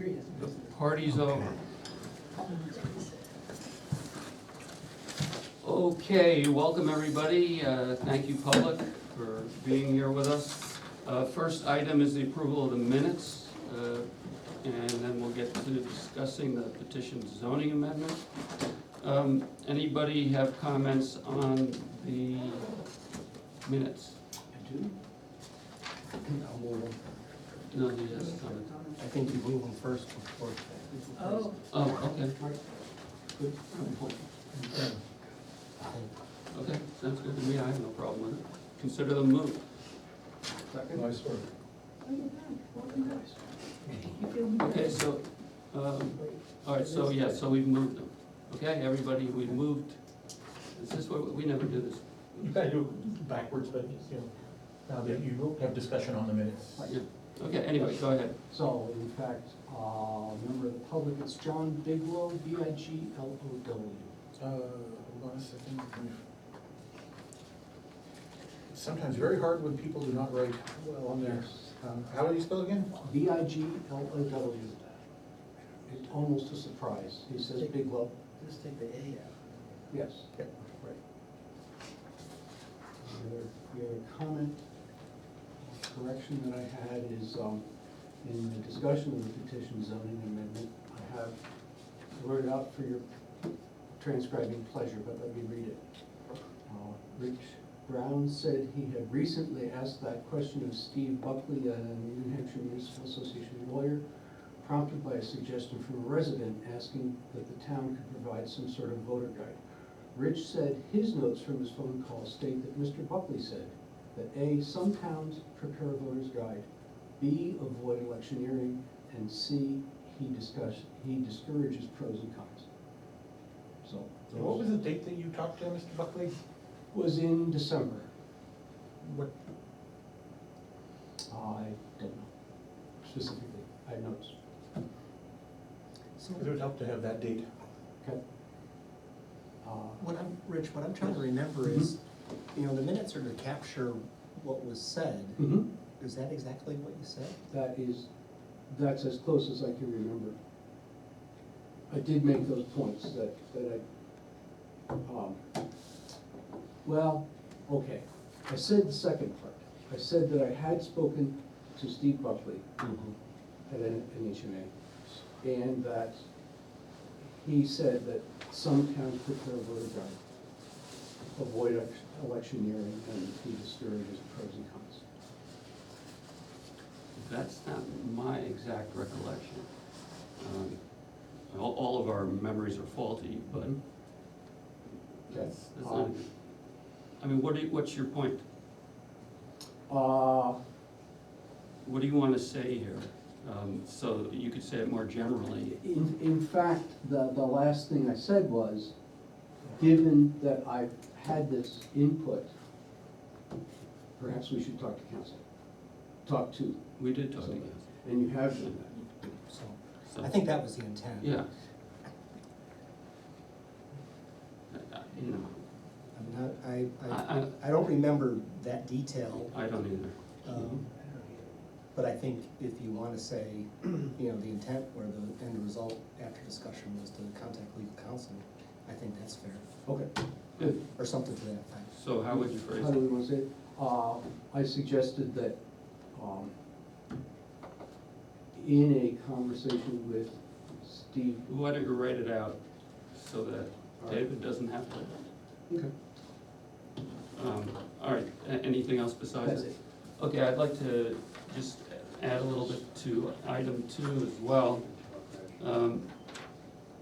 The party's over. Okay, welcome everybody. Thank you, public, for being here with us. First item is the approval of the minutes, and then we'll get to discussing the petition zoning amendment. Anybody have comments on the minutes? I do. I'll move them. No, he has a comment. I think you move them first before. Oh. Oh, okay, Good. okay, sounds good to me, I have no problem with it. Consider them moved. Second. Nice work. Okay, so, all right, so, yeah, so we've moved them. Okay, everybody, we've moved, is this what, we never do this. You gotta do it backwards, but, you know, now that you have discussion on the minutes. Yeah. Okay, anyway, go ahead. So, in fact, member of the public, it's John Biglow, B-I-G-L-O-W. Hold on a second. It's sometimes very hard when people do not write well on there. How do you spell again? B-I-G-L-O-W. It's almost a surprise. He says Biglow. Just take the A out. Yes. Yep. Right. The other comment, correction that I had is, in the discussion of the petition zoning amendment, I have wrote it out for your transcribing pleasure, but let me read it. Rich Brown said he had recently asked that question of Steve Buckley, a New Hampshire Municipal Association lawyer, prompted by a suggestion from a resident asking that the town could provide some sort of voter guide. Rich said his notes from his phone call state that Mr. Buckley said that A, some towns prepare a voter's guide, B, avoid electioneering, and C, he discourages pros and cons. So. And what was the date that you talked to Mr. Buckley? Was in December. What, I don't know specifically, I have notes. So it would help to have that date. Okay. what I'm trying to remember is, you know, the minutes are to capture what was said. Mm-hmm. Is that exactly what you said? That's as close as I can remember. I did make those points that I, well, okay. I said the second part. I said that I had spoken to Steve Buckley at NHMA, and that he said that some towns prepare a voter guide, avoid electioneering, and he discourages pros and cons. That's not my exact recollection. All of our memories are faulty, but that's not, I mean, what's your point? What do you want to say here? So you could say it more generally. In fact, the last thing I said was, given that I've had this input, perhaps we should talk to counsel. Talk to, We did talk somebody. again. And you have done that. So, I think that was the intent. Yeah. You know, I'm not, I don't remember that detail. I don't either. But I think if you want to say, you know, the intent or the end result after discussion was to contact legal counsel, I think that's fair. Okay, Good. Or something to that effect. So how would you phrase how do we it? want to say it? I suggested that, in a conversation with Steve. Why don't you write it out so that David doesn't have to? Okay. All right, anything else besides That's it? it. Okay, I'd like to just add a little bit to item 2 as well.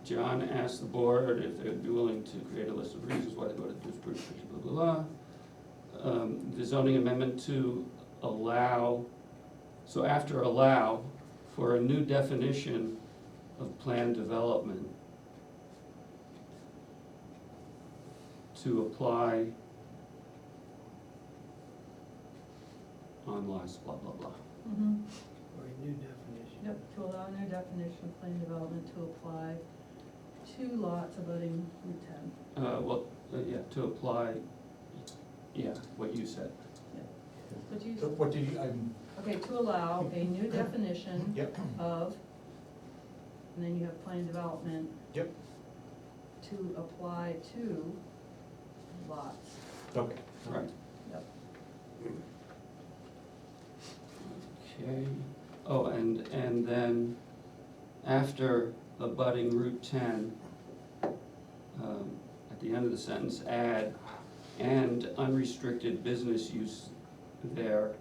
John asked the board if they would be willing to create a list of reasons why they voted to approve, blah, blah, blah. The zoning amendment to allow, so after allow, for a new definition of planned development to apply on lots, blah, blah, blah. Or a new definition. Yep, to allow a new definition of planned development to apply to lots abutting Route 10. Yeah, to apply, yeah, what you said. But you, So what did you, okay, to allow a new definition Yep. of and then you have plan development Yep, to apply to lots. okay. right, Yep. okay. Oh, and then after abutting Route 10, at the end of the sentence, add, and unrestricted business use there,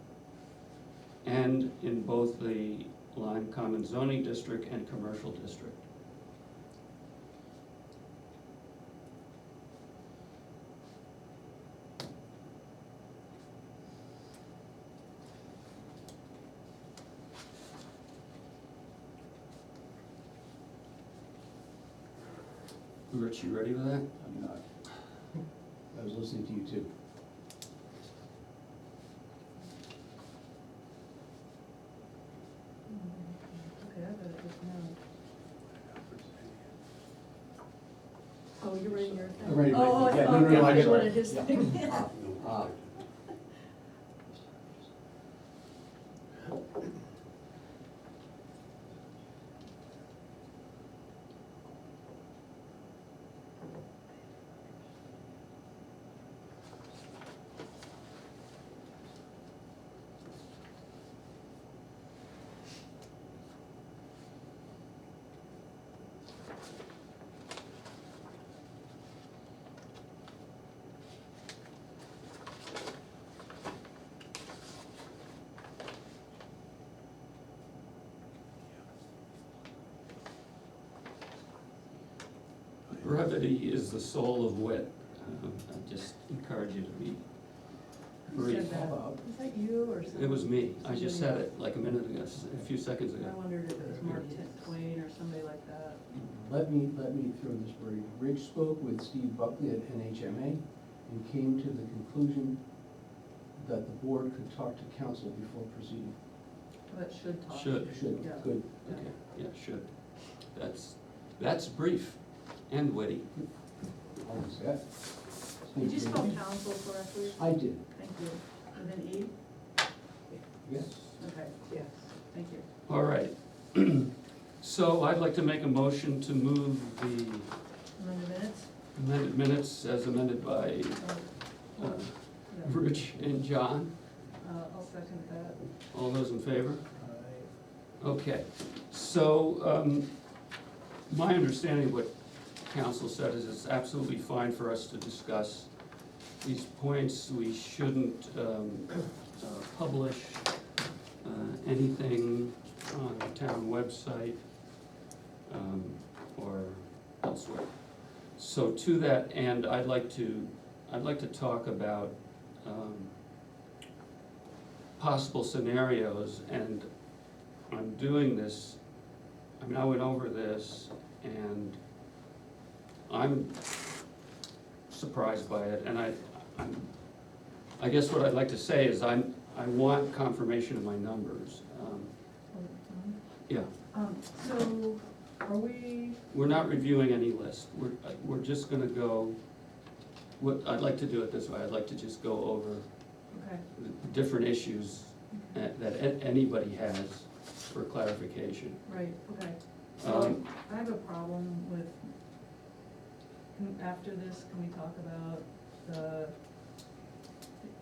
and in both the Lyme Common zoning district and commercial district. Rich, you ready with that? I'm not. I was listening to you too. Okay, I got it just now. Oh, you're reading your thing? I'm ready, Oh, ready. Yeah, I no, no, no, I thought get you it. wanted his Yeah. thing. Ah. Brevity is the soul of wit. I just encourage you to be Who brief. said that? Was that you or something? It was me, I just said it like a minute ago, a few seconds I ago. wondered if it was Mark Twain or somebody like that. Let me throw this for you. Rich spoke with Steve Buckley at NHMA and came to the conclusion that the board could talk to counsel before proceeding. But should talk. Should. Should, Yeah. good. Okay, yeah, should. That's brief and witty. Always that. Did you spell counsel correctly? I did, Thank you. With an E? yes. Okay, yes, thank you. All right. So I'd like to make a motion to move the Amended minutes? amended minutes as amended by Oh, uh, yeah. Rich and John. I'll second that. All those in favor? Okay, so, my understanding of what council said is it's absolutely fine for us to discuss these points. We shouldn't, publish, anything on the town website, or elsewhere. So to that end, I'd like to talk about, possible scenarios, and I'm doing this, I mean, I went over this, and I'm surprised by it, and I guess what I'd like to say is I want confirmation of my numbers. Yeah, So, are we, we're not reviewing any list, we're just gonna go, I'd like to do it this way, I'd like to just go over okay, the different issues that anybody has for clarification. right, okay. Um, So, I have a problem with, after this, can we talk about the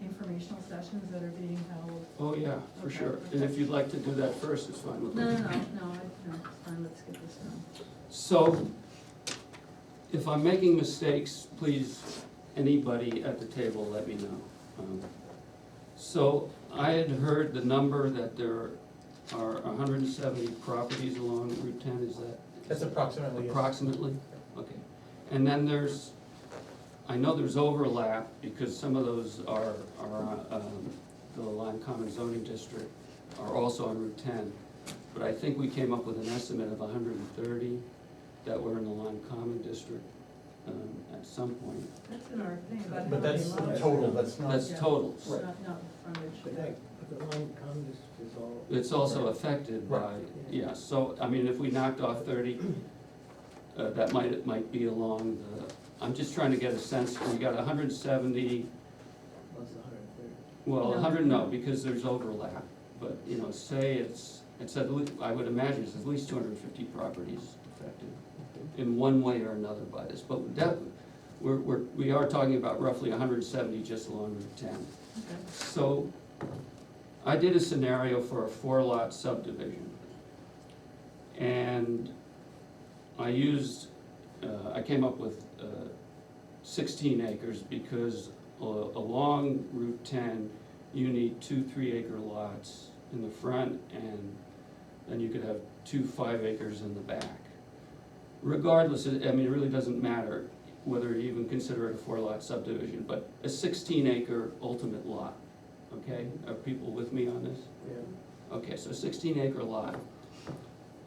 informational sessions that are being held? Oh, yeah, for Okay, sure, and if okay. you'd like to do that first, it's fine with me. No, no, it's fine, let's get this done. So, if I'm making mistakes, please, anybody at the table, let me know. So, I had heard the number that there are 170 properties along Route 10, is that That's approximately, yes. approximately? Okay, and then I know there's overlap, because some of those are, the Lyme Common zoning district are also on Route 10. But I think we came up with an estimate of 130 that were in the Lyme Common district, at some point. That's in our thing about how But many that's lots. total, that's not. That's Yeah. totals. Not the frontage. But the line comes is all. It's also affected by, Right. yeah, so, I mean, if we knocked off 30, that might be along the, I'm just trying to get a sense, we got 170, Plus 130. well, No. 100 no, because there's overlap, but, say it's It's I would imagine it's at least 250 properties affected in one way or another by this, but we are talking about roughly 170 just along Route 10. Okay. So I did a scenario for a 4-lot subdivision. And I came up with 16 acres because along Route 10, you need 2 3-acre lots in the front, and then you could have 2 5 acres in the back. Regardless, I mean, it really doesn't matter whether you even consider it a 4-lot subdivision, but a 16-acre ultimate lot, okay? Are people with me on this? Yeah. Okay, so 16-acre lot.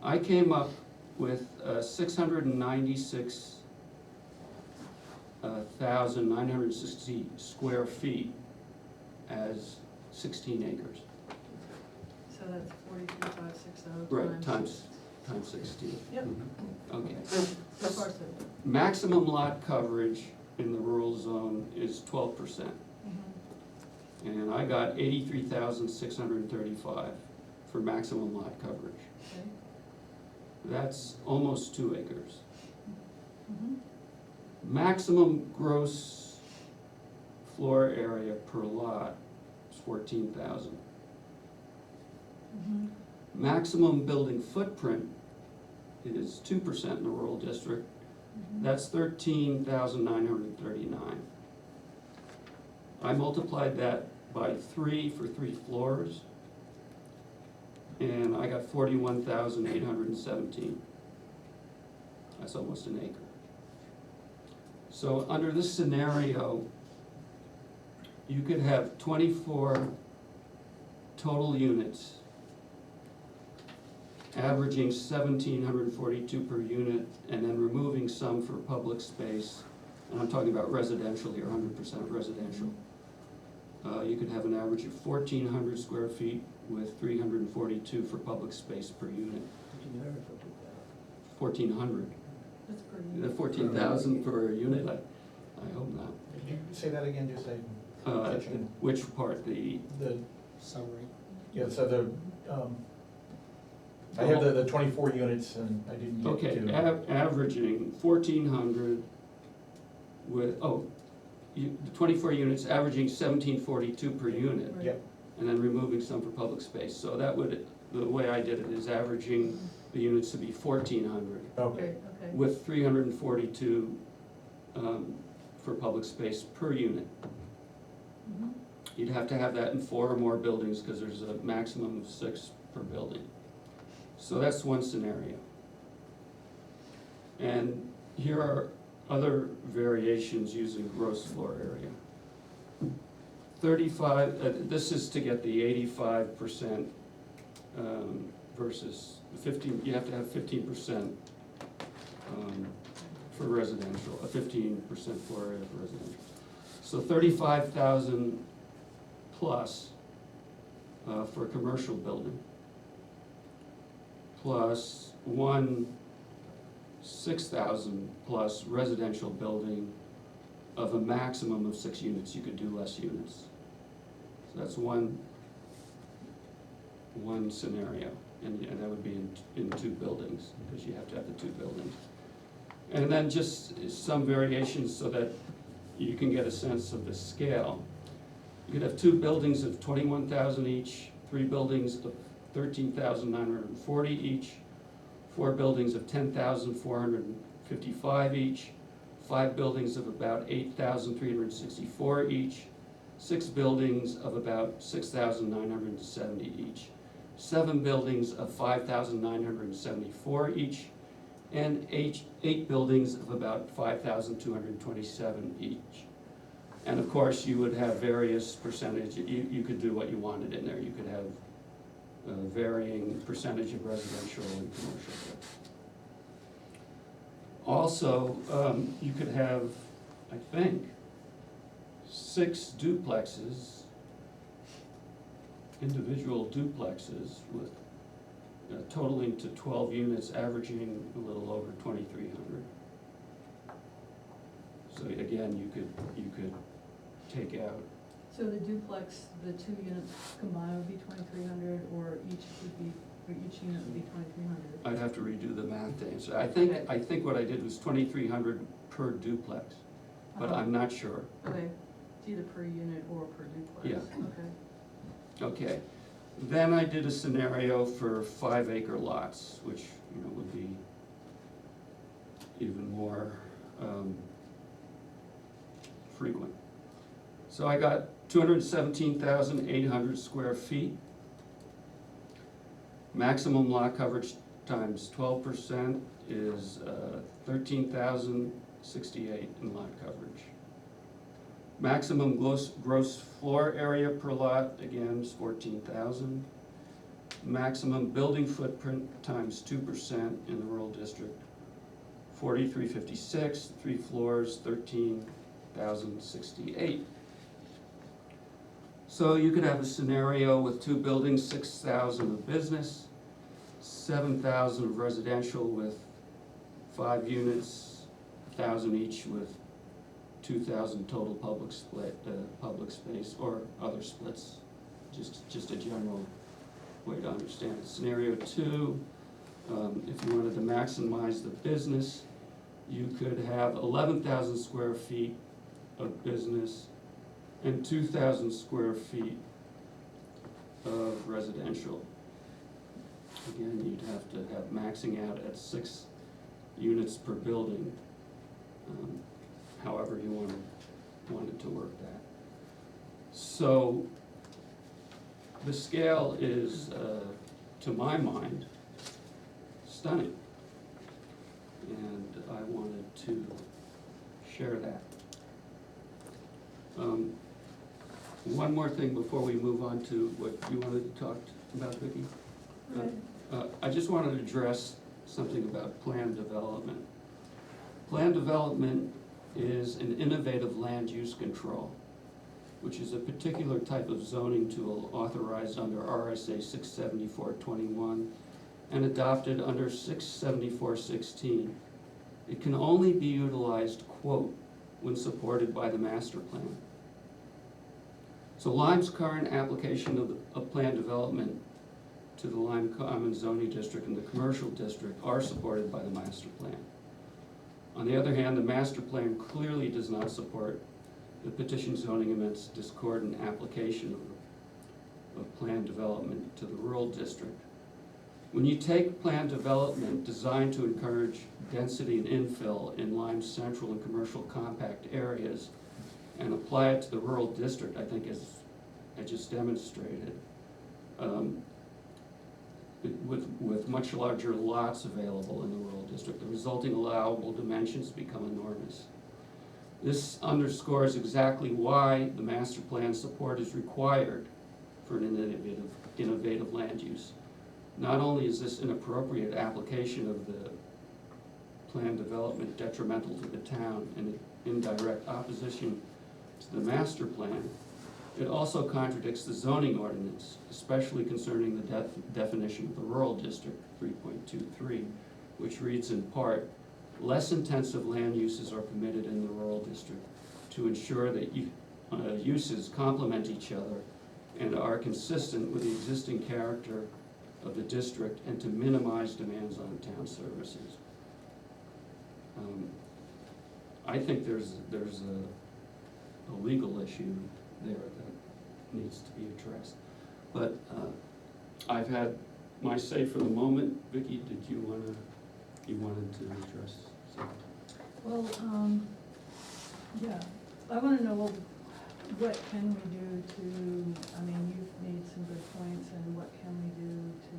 I came up with 696,960 square feet as 16 acres. So that's 42,560 Right, times. times 16. Yep, Okay. so far so good. Maximum lot coverage in the rural zone is 12%. Mhm. And I got 83,635 for maximum lot coverage. Okay. That's almost 2 acres. Mhm. Maximum gross floor area per lot is 14,000. Mhm. Maximum building footprint is 2% in the rural district. Mhm. That's 13,939. I multiplied that by 3 for 3 floors, and I got 41,817. That's almost an acre. So under this scenario, you could have 24 total units, averaging 1,742 per unit, and then removing some for public space. And I'm talking about residential here, 100% residential. You could have an average of 1,400 square feet with 342 for public space per unit. Did you never put that? 1,400. That's pretty. The 14,000 per unit, I hope not. Could you say that again, just so I can catch it? Which part, the, Summary. Yeah, so I have the 24 units and I didn't get okay, to. averaging 1,400 with, the 24 units averaging 1,742 per unit, Right. Yep, and then removing some for public space. So that would, the way I did it is averaging the units to be 1,400 okay. Right, okay. with 342 for public space per unit. Mhm. You'd have to have that in 4 or more buildings, because there's a maximum of 6 per building. So that's one scenario. And here are other variations using gross floor area. 35, this is to get the 85% versus 15, you have to have 15% for residential, a 15% floor area for residential. So 35,000 plus for a commercial building, plus 6,000 plus residential building of a maximum of 6 units. You could do less units. So that's one scenario, and that would be in 2 buildings, because you have to have the 2 buildings. And then just some variations so that you can get a sense of the scale. You could have 2 buildings of 21,000 each, 3 buildings of 13,940 each, 4 buildings of 10,455 each, 5 buildings of about 8,364 each, 6 buildings of about 6,970 each, 7 buildings of 5,974 each, and 8 buildings of about 5,227 each. And of course, you would have various percentage, you could do what you wanted in there. You could have varying percentage of residential and commercial. Also, you could have, I think, 6 duplexes, individual duplexes with totaling to 12 units, averaging a little over 2,300. So again, you could take out. So the duplex, the 2 units combined would be 2,300, or each would be for each unit would be 2,300. I'd have to redo the math to answer. Okay. I think what I did was 2,300 per duplex, but I'm not sure. Okay, it's either per unit or per duplex. Yeah. Okay. Okay, then I did a scenario for 5-acre lots, which, would be even more frequent. So I got 217,800 square feet. Maximum lot coverage times 12% is 13,068 in lot coverage. Maximum gross floor area per lot, again, is 14,000. Maximum building footprint times 2% in the rural district, 4,356, 3 floors, 13,068. So you could have a scenario with 2 buildings, 6,000 of business, 7,000 of residential with 5 units, 1,000 each with 2,000 total public space or other splits. Just a general way to understand it. Scenario 2, if you wanted to maximize the business, you could have 11,000 square feet of business and 2,000 square feet of residential. Again, you'd have to have maxing out at 6 units per building, however you wanted to work that. So the scale is, to my mind, stunning. And I wanted to share that. One more thing before we move on to what you wanted to talk about, Vicki. I just wanted to address something about plan development. Plan development is an innovative land use control, which is a particular type of zoning tool authorized under RSA 674-21 and adopted under 674-16. It can only be utilized, quote, when supported by the master plan. So Lyme's current application of plan development to the Lyme Common zoning district and the commercial district are supported by the master plan. On the other hand, the master plan clearly does not support the petition zoning amendment's discordant application of plan development to the rural district. When you take plan development designed to encourage density and infill in Lyme's central and commercial compact areas and apply it to the rural district, I think as I just demonstrated, with much larger lots available in the rural district, the resulting allowable dimensions become enormous. This underscores exactly why the master plan support is required for an innovative land use. Not only is this inappropriate application of the plan development detrimental to the town and in direct opposition to the master plan, it also contradicts the zoning ordinance, especially concerning the definition of the rural district 3.23, which reads in part, less intensive land uses are permitted in the rural district to ensure that uses complement each other and are consistent with the existing character of the district and to minimize demands on town services. I think there's a legal issue there that needs to be addressed. But I've had my say for the moment. Vicki, did you wanted to address something? Well, yeah, I wanna know, well, what can we do to, I mean, you've made some good points, and what can we do to,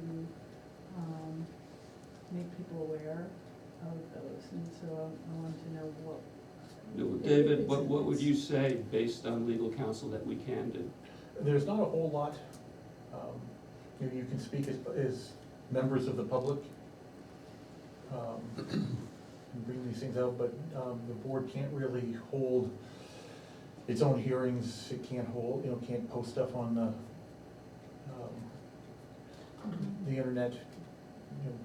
make people aware of those, and so I wanted to know what. No, David, what would you say based on legal counsel that we can do? There's not a whole lot, you can speak as members of the public, and bring these things out, but the board can't really hold its own hearings. It can't can't post stuff on the internet,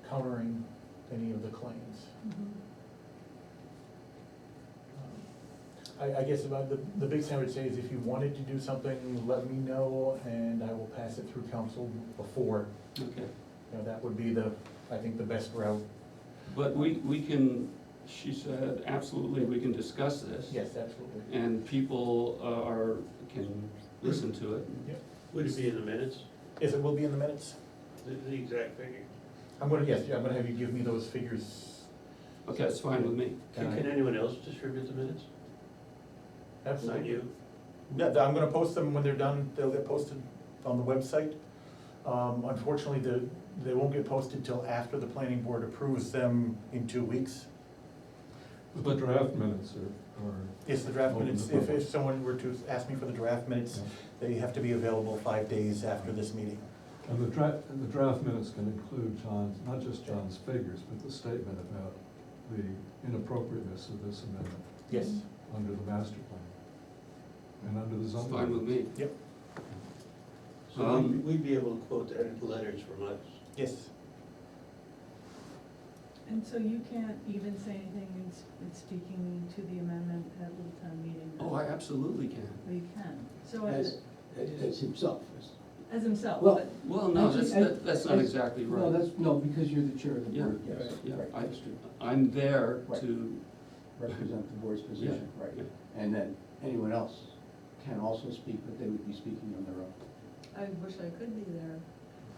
countering any of the claims. I guess about the big thing I would say is if you wanted to do something, let me know, and I will pass it through council before. Okay. You know, that would be the, I think, the best route. But we can, she said, absolutely, we can discuss this. Yes, absolutely. And people can listen to it. Yep. Would it be in the minutes, Yes, it will be in the minutes. the exact figure? I'm gonna have you give me those figures. Okay, that's fine with me. Can anyone else distribute the minutes? Not Absolutely. you? Yeah, I'm gonna post them when they're done, they'll get posted on the website. Unfortunately, they won't get posted till after the planning board approves them in 2 weeks. The draft minutes are, Yes, the draft Open minutes, to public. if someone were to ask me for the draft minutes, they have to be available 5 days after this meeting. and the draft minutes can include John's, not just John's figures, but the statement about the inappropriateness of this amendment Yes. under the master plan and under the It's zoning. fine with me. Yep. So we'd be able to quote their letters from us. Yes. And so you can't even say anything in speaking to the amendment at Little Town Meeting? Oh, I absolutely can. Well, you can, so As himself. as himself, Well, but, Well, no, Actually, that's not as- exactly No, right. that's, no, because you're the chair of the Yeah, board, yes. yeah, Right, I- understood. I'm there Right. to, Represent the board's position, right. yeah. And then anyone else can also speak, but they would be speaking on their own. I wish I could be there,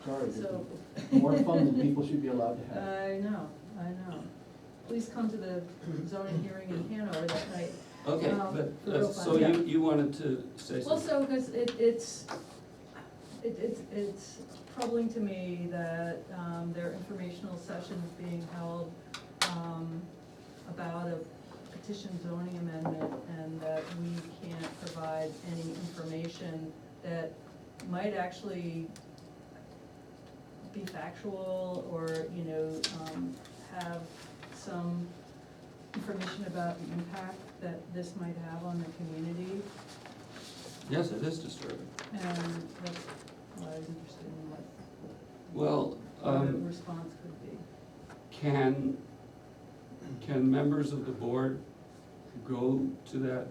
Sorry, so. more fun than people should be allowed to have. I know. Please come to the zoning hearing in Hanover that night. okay, for but, real so fun, yeah. you wanted to say Well, something? so, because it's troubling to me that, there are informational sessions being held, about a petition zoning amendment, and that we can't provide any information that might actually be factual, or, have some information about the impact that this might have on the community. Yes, it is disturbing. And that's why I was interested in what Well, the response could be. can members of the board go to that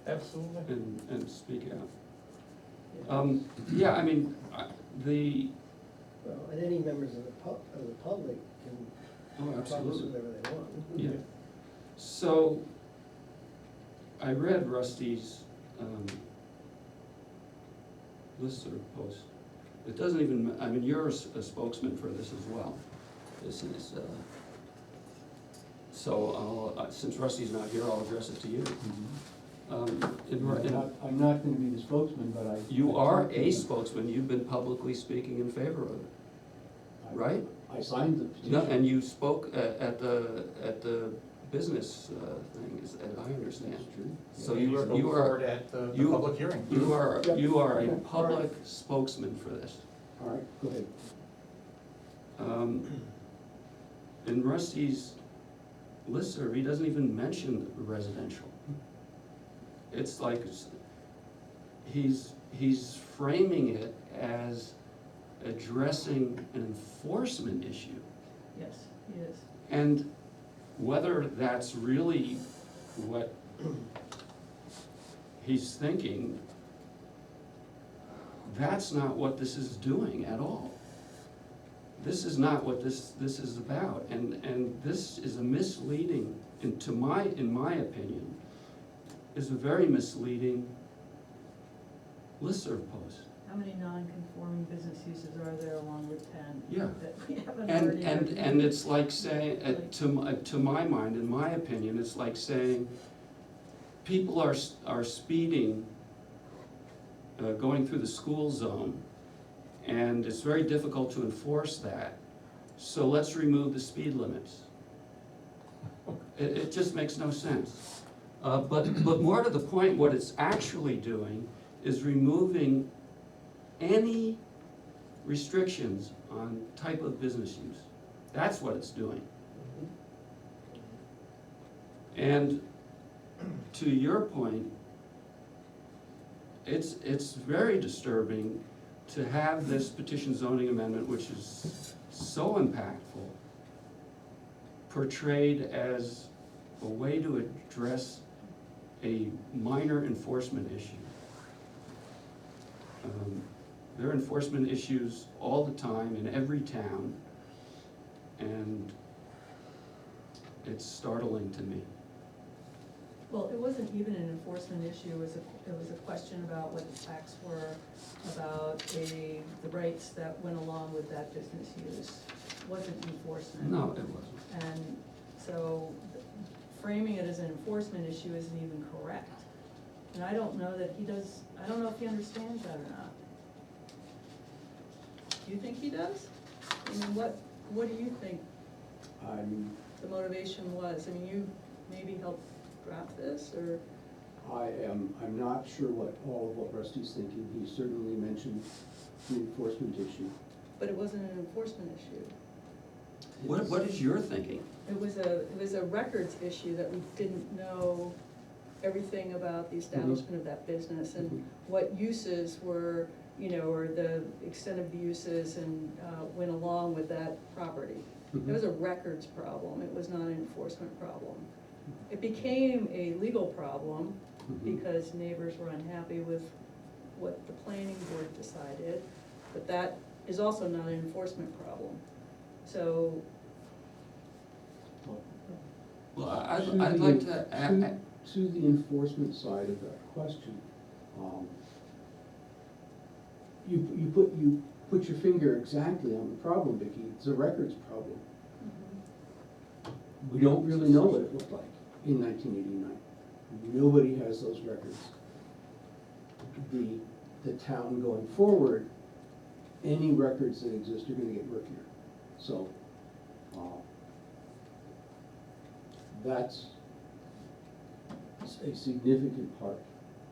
Absolutely. and speak out? Yeah. Yeah, I mean, Well, and any members of the public can oh, talk us absolutely. whatever they want. Yeah. So, I read Rusty's, listserv post. It doesn't even, I mean, you're a spokesman for this as well. This is, so I'll, since Rusty's not here, I'll address it to you. I'm not gonna be the spokesman, but I. You are a spokesman, you've been publicly speaking in favor of it, right? I signed the petition. No, and you spoke at the business thing, as I understand. That's true. So And you spoke are, for it at the you- public hearing. you are Yep. a Okay. public spokesman for this. All right, go ahead. In Rusty's listserv, he doesn't even mention residential. It's like, he's framing it as addressing an enforcement issue. Yes, he is. And whether that's really what he's thinking, that's not what this is doing at all. This is not what this is about, and this is a misleading, in my opinion, is a very misleading listserv post. How many non-conforming business uses are there along Route 10? Yeah. That we haven't already. And it's like saying, to my mind, in my opinion, it's like saying, people are speeding, going through the school zone, and it's very difficult to enforce that, so let's remove the speed limits. It just makes no sense. But more to the point, what it's actually doing is removing any restrictions on type of business use. That's what it's doing. And to your point, it's very disturbing to have this petition zoning amendment, which is so impactful, portrayed as a way to address a minor enforcement issue. There are enforcement issues all the time in every town, and it's startling to me. Well, it wasn't even an enforcement issue, it was a question about what the facts were, about the rights that went along with that business use. It wasn't enforcement. No, it wasn't. And so framing it as an enforcement issue isn't even correct. And I don't know that he does, I don't know if he understands that or not. Do you think he does? I mean, what do you think the motivation was? I mean, you maybe helped draft this, or? I'm not sure what Rusty's thinking. He certainly mentioned the enforcement issue. But it wasn't an enforcement issue. What is your thinking? It was a records issue that we didn't know everything about the establishment of that business and what uses were, you know, or the extent of the uses and went along with that property. It was a records problem, it was not an enforcement problem. It became a legal problem because neighbors were unhappy with what the planning board decided, but that is also not an enforcement problem. So. Well, I'd like to add. To the enforcement side of that question, you put your finger exactly on the problem, Vicki. It's a records problem. We don't really know what it looked like in 1989. Nobody has those records. The town going forward, any records that exist are gonna get murkier. So, that's a significant part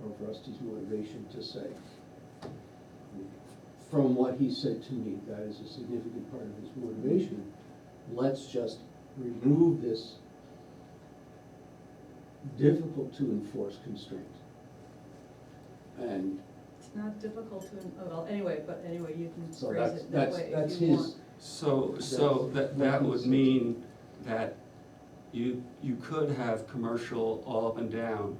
of Rusty's motivation to say, from what he said to me, that is a significant part of his motivation. Let's just remove this difficult to enforce constraint. And It's not difficult to, well, anyway, you can so phrase it that way that's if you his. want. So that would mean that you could have commercial all up and down.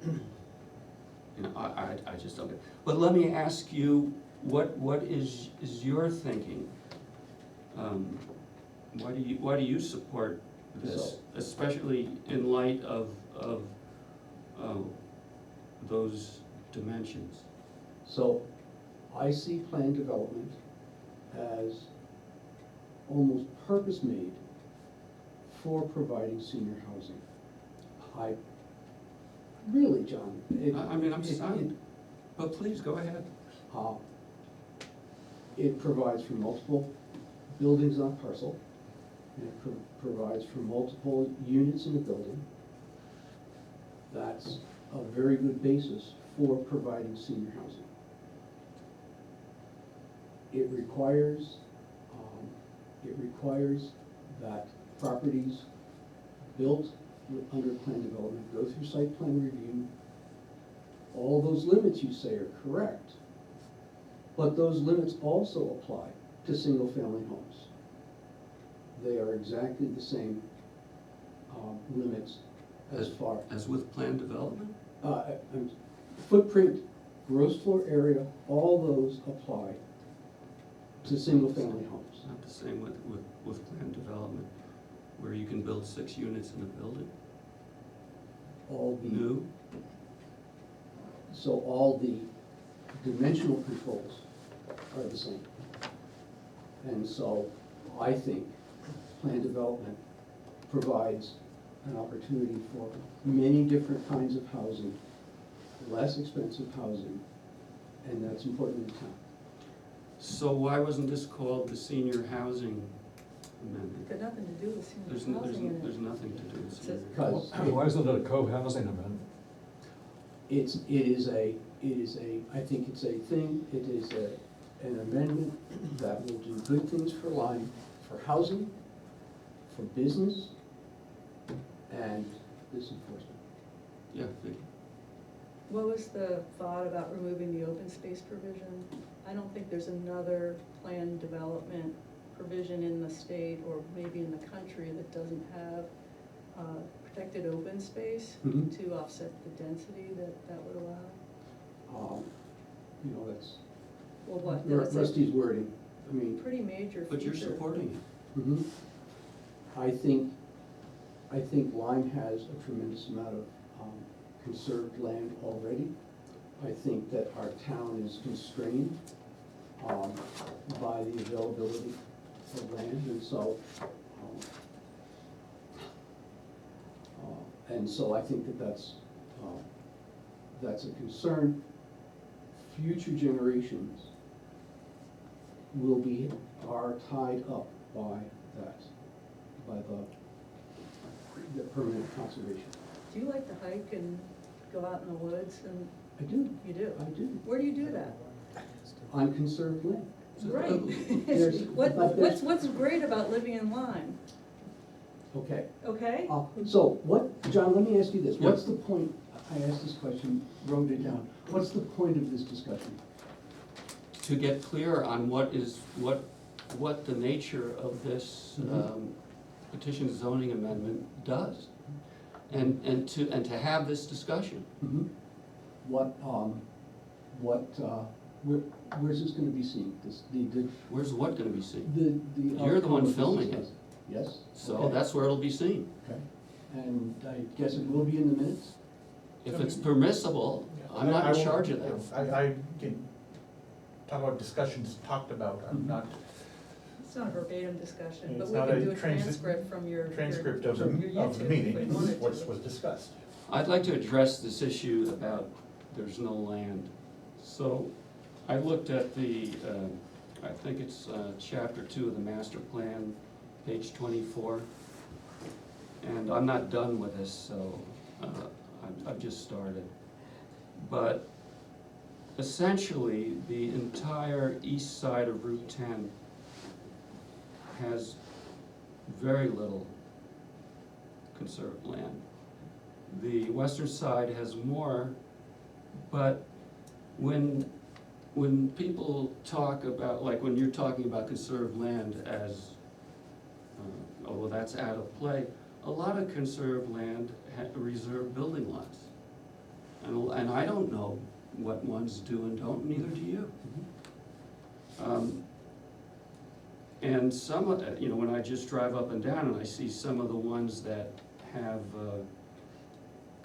You know, I just don't get, but let me ask you, what is your thinking? Why do you support this, especially in light of those dimensions? So I see plan development as almost purpose-made for providing senior housing. Really, John. I mean, I'm sorry, but please, go ahead. It provides for multiple buildings on a parcel. It provides for multiple units in a building. That's a very good basis for providing senior housing. It requires that properties built under plan development go through site plan review. All those limits you say are correct, but those limits also apply to single-family homes. They are exactly the same limits as far As with planned development? footprint, gross floor area, all those apply to single-family homes. It's not the same with planned development, where you can build 6 units in a building, All the new. So all the dimensional controls are the same. And so I think plan development provides an opportunity for many different kinds of housing, less expensive housing, and that's important in town. So why wasn't this called the senior housing It's amendment? got nothing to do with senior housing in it. There's nothing to do with It's senior. Because Why isn't it a co-housing amendment? it is a, I think it's a thing, it is an amendment that will do good things for Lyme, for housing, for business, and this enforcement. Yeah, Vicky. What was the thought about removing the open space provision? I don't think there's another planned development provision in the state or maybe in the country that doesn't have protected open space Mhm. to offset the density that would allow. you know, that's Well, what, that's a Rusty's wording. I mean, pretty major feature. But you're supporting it. mhm. I think Lyme has a tremendous amount of conserved land already. I think that our town is constrained by the availability of land, and so, I think that that's a concern. Future generations are tied up by that, by the permanent conservation. Do you like to hike and go out in the woods and, I do, you do? I do. Where do you do that? On conserved land. Right. There's- but there's- What's great about living in Lyme, Okay. okay? So John, let me ask you this, what's the point, I asked this question, wrote it down, what's the point of this discussion? To get clear on what the nature of this petition zoning amendment does. And to have this discussion. Mhm. Where's this gonna be seen? Where's what gonna be seen? The You're the one outcome of this filming it. discussion. Yes? So Okay. that's where it'll be seen. Okay, and I guess it will be in the minutes? If it's permissible, I'm not in charge of that. I can talk about discussions talked about, I'm Mhm. not It's not a verbatim discussion, but It's we not can a do a transi- transcript from your. transcript of your the YouTube meeting, if we wanted what to. was discussed. I'd like to address this issue about there's no land. So I looked at the, I think it's chapter 2 of the master plan, page 24. And I'm not done with this, so I've just started. But essentially, the entire east side of Route 10 has very little conserved land. The western side has more, but when people talk about, like when you're talking about conserved land as, oh, well, that's out of play, a lot of conserved land reserve building lots. And I don't know what ones do and don't, neither do you. And some of, when I just drive up and down and I see some of the ones that have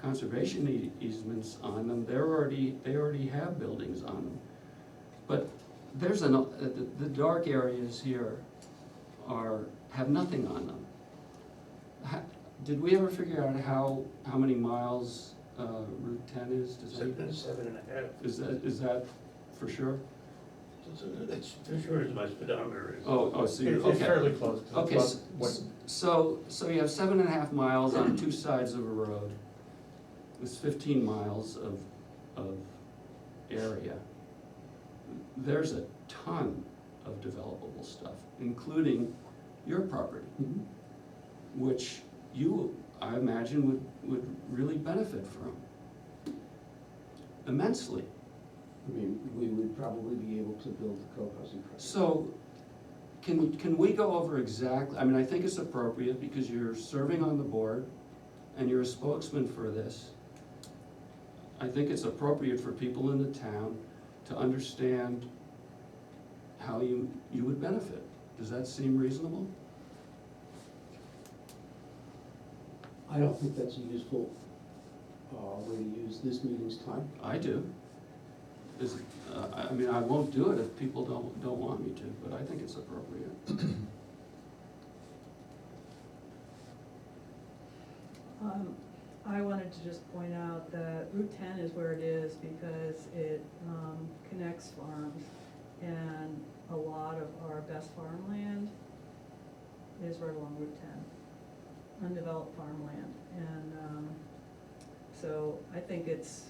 conservation easements on them, they already have buildings on them. But there's the dark areas here have nothing on them. Did we ever figure out how many miles Route 10 is? Does anybody- 7.5. Is that for sure? It's for sure as my speedometer is. Oh, so you're, It's okay. fairly close. 'cause Okay, it's about what- so you have 7.5 miles on two sides of a road. It's 15 miles of area. There's a ton of developable stuff, including your property, Mhm. which you, I imagine, would really benefit from immensely. I mean, we would probably be able to build a co-housing project. So, can we go over exactly, I mean, I think it's appropriate because you're serving on the board and you're a spokesman for this. I think it's appropriate for people in the town to understand how you would benefit. Does that seem reasonable? I don't think that's a useful way to use this meeting's time. I do. I mean, I won't do it if people don't want me to, but I think it's appropriate. I wanted to just point out that Route 10 is where it is because it connects farms, and a lot of our best farmland is right along Route 10, undeveloped farmland. And so I think it's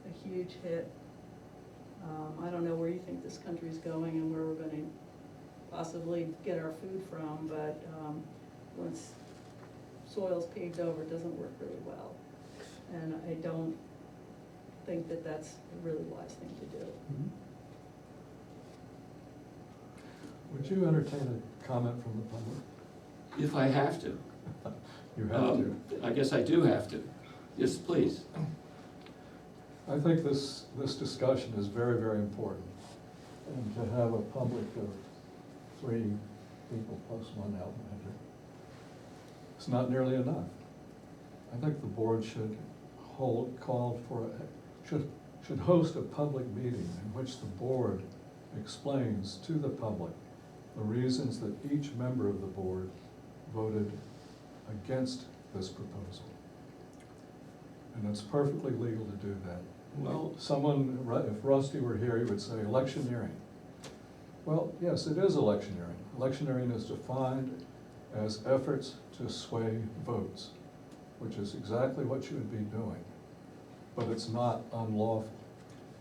a huge hit. I don't know where you think this country's going and where we're gonna possibly get our food from, but once soil's paved over, it doesn't work really well. And I don't think that that's a really wise thing to do. Would you entertain a comment from the public? If I have to. You have to. I guess I do have to. Yes, please. I think this discussion is very, very important. And to have a public of 3 people plus 1 outlander, it's not nearly enough. I think the board should should host a public meeting in which the board explains to the public the reasons that each member of the board voted against this proposal. And it's perfectly legal to do that. Well, If Rusty were here, he would say electioneering. Well, yes, it is electioneering. Electioneering is defined as efforts to sway votes, which is exactly what you would be doing, but it's not unlawful.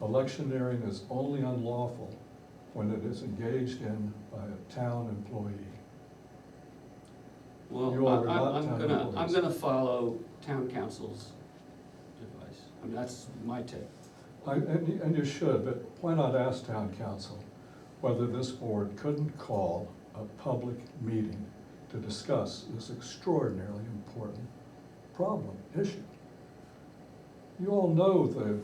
Electioneering is only unlawful when it is engaged in by a town employee. well, You are not I'm town gonna employees. follow town council's advice. I mean, that's my take. And you should, but why not ask town council whether this board couldn't call a public meeting to discuss this extraordinarily important problem, issue? You all know the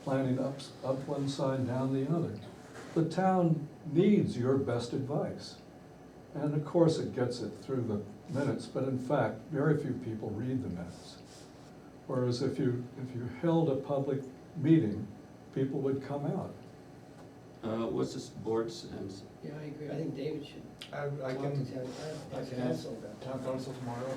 planning up one side, down the other. The town needs your best advice. And of course it gets it through the minutes, but in fact, very few people read the minutes. Whereas if you held a public meeting, people would come out. What's this board's sense? Yeah, I agree, I think David should I talk to can, town ask council about town council tomorrow.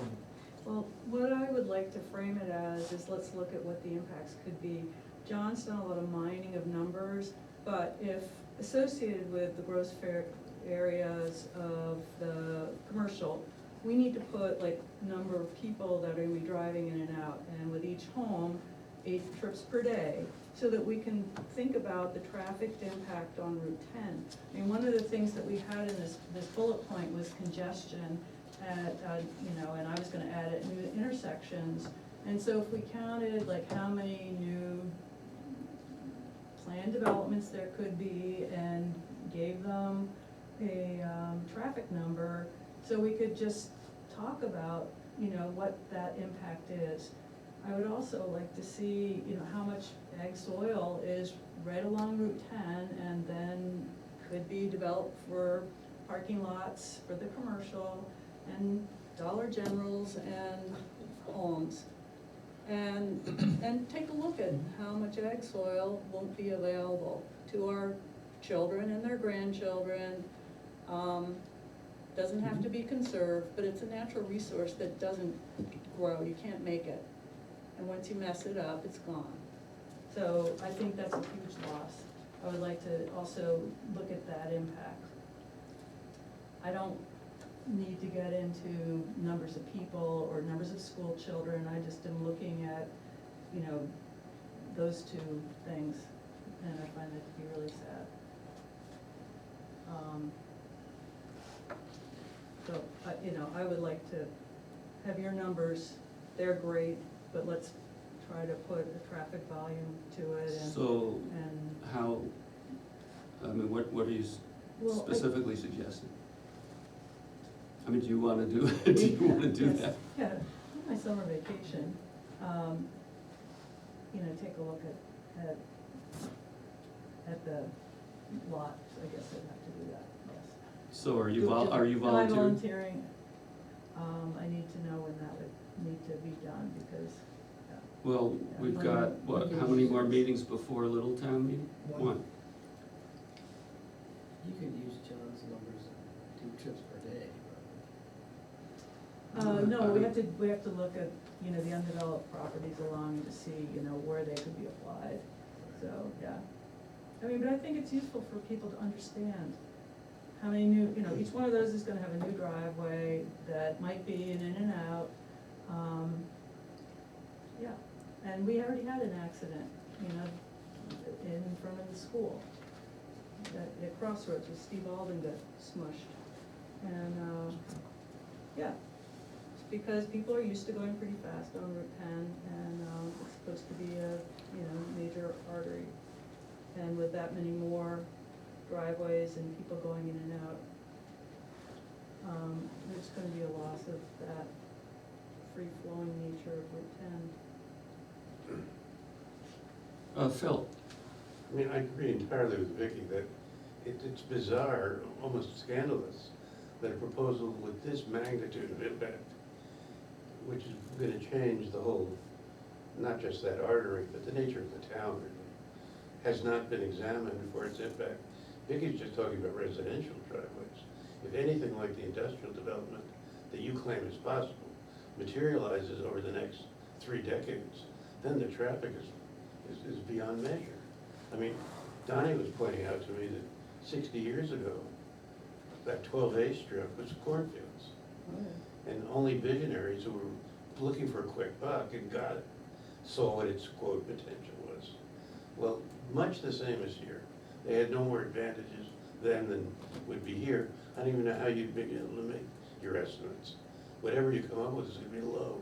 Well, what I would like to frame it as is, let's look at what the impacts could be. John's done a lot of mining of numbers, but if associated with the gross fair areas of the commercial, we need to put like number of people that are gonna be driving in and out, and with each home, 8 trips per day, so that we can think about the traffic impact on Route 10. I mean, one of the things that we had in this bullet point was congestion at, and I was gonna add it, new intersections. And so if we counted like how many new planned developments there could be and gave them a traffic number, so we could just talk about, what that impact is. I would also like to see, how much ag soil is right along Route 10 and then could be developed for parking lots for the commercial and Dollar Generals and homes. And take a look at how much ag soil won't be available to our children and their grandchildren. Doesn't have to be conserved, but it's a natural resource that doesn't grow, you can't make it. And once you mess it up, it's gone. So I think that's a huge loss. I would like to also look at that impact. I don't need to get into numbers of people or numbers of school children, I just am looking at, those 2 things, and I find that to be really sad. So, I would like to have your numbers, they're great, but let's try to put a traffic volume to it and. So, And, how, what are you well, specifically suggesting? I mean, do you wanna do Yes. that? Yeah, on my summer vacation, take a look at the lot, I guess I'd have to do that, yes. So are you Am I volunteering? volunteering? I need to know when that would need to be done, because, Well, Yeah, we've when got, we what, can how many use more this. meetings before Little Town meeting? One. You could use John's numbers, 2 trips per day. no, we have to look at, the undeveloped properties along to see, where they could be applied, so, yeah. But I think it's useful for people to understand how many new, each one of those is gonna have a new driveway that might be an in and out. Yeah, and we already had an accident, in front of the school. At Crossroads, with Steve Alden got smushed. And, yeah, it's because people are used to going pretty fast on Route 10, and, it's supposed to be a, major artery. And with that many more driveways and people going in and out, there's gonna be a loss of that free-flowing nature of Route 10. Phil, I mean, I agree entirely with Vicky that it's bizarre, almost scandalous, that a proposal with this magnitude of impact, which is gonna change the whole, not just that artery, but the nature of the town, really, has not been examined for its impact. Vicky's just talking about residential driveways. If anything like the industrial development that you claim is possible materializes over the next 3 decades, then the traffic is beyond measure. I mean, Donnie was pointing out to me that 60 years ago, that 12A strip was cornfields. And only visionaries who were looking for a quick buck and got it, saw what its quote potential was. Well, much the same as here. They had no more advantages then than would be here. I don't even know how you'd be able to make your estimates. Whatever you come up with is gonna be low.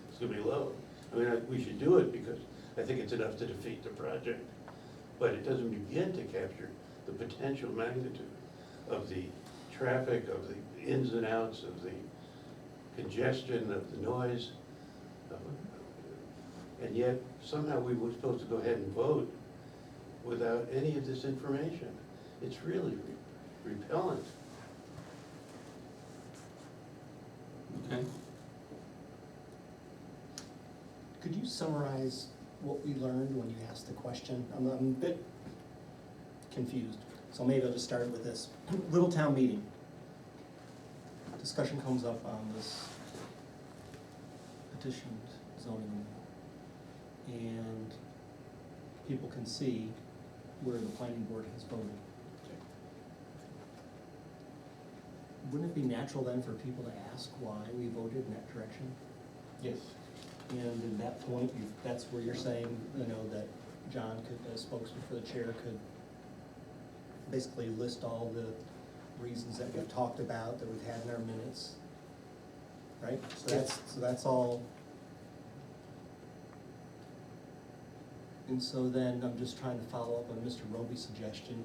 It's gonna be low. I mean, we should do it because I think it's enough to defeat the project. But it doesn't begin to capture the potential magnitude of the traffic, of the ins and outs, of the congestion, of the noise. And yet, somehow we were supposed to go ahead and vote without any of this information. It's really repellent. okay? Could you summarize what we learned when you asked the question? I'm a bit confused, so maybe I'll just start with this. Little town meeting. Discussion comes up on this petitioned zoning, and people can see where the planning board has voted. Wouldn't it be natural then for people to ask why we voted in that direction? Yes. And at that point, that's where you're saying, you know, that John could, as spokesman for the chair, could basically list all the reasons that we've talked about, that we've had in our minutes, right? So that's all. And so then I'm just trying to follow up on Mr. Roby's suggestion.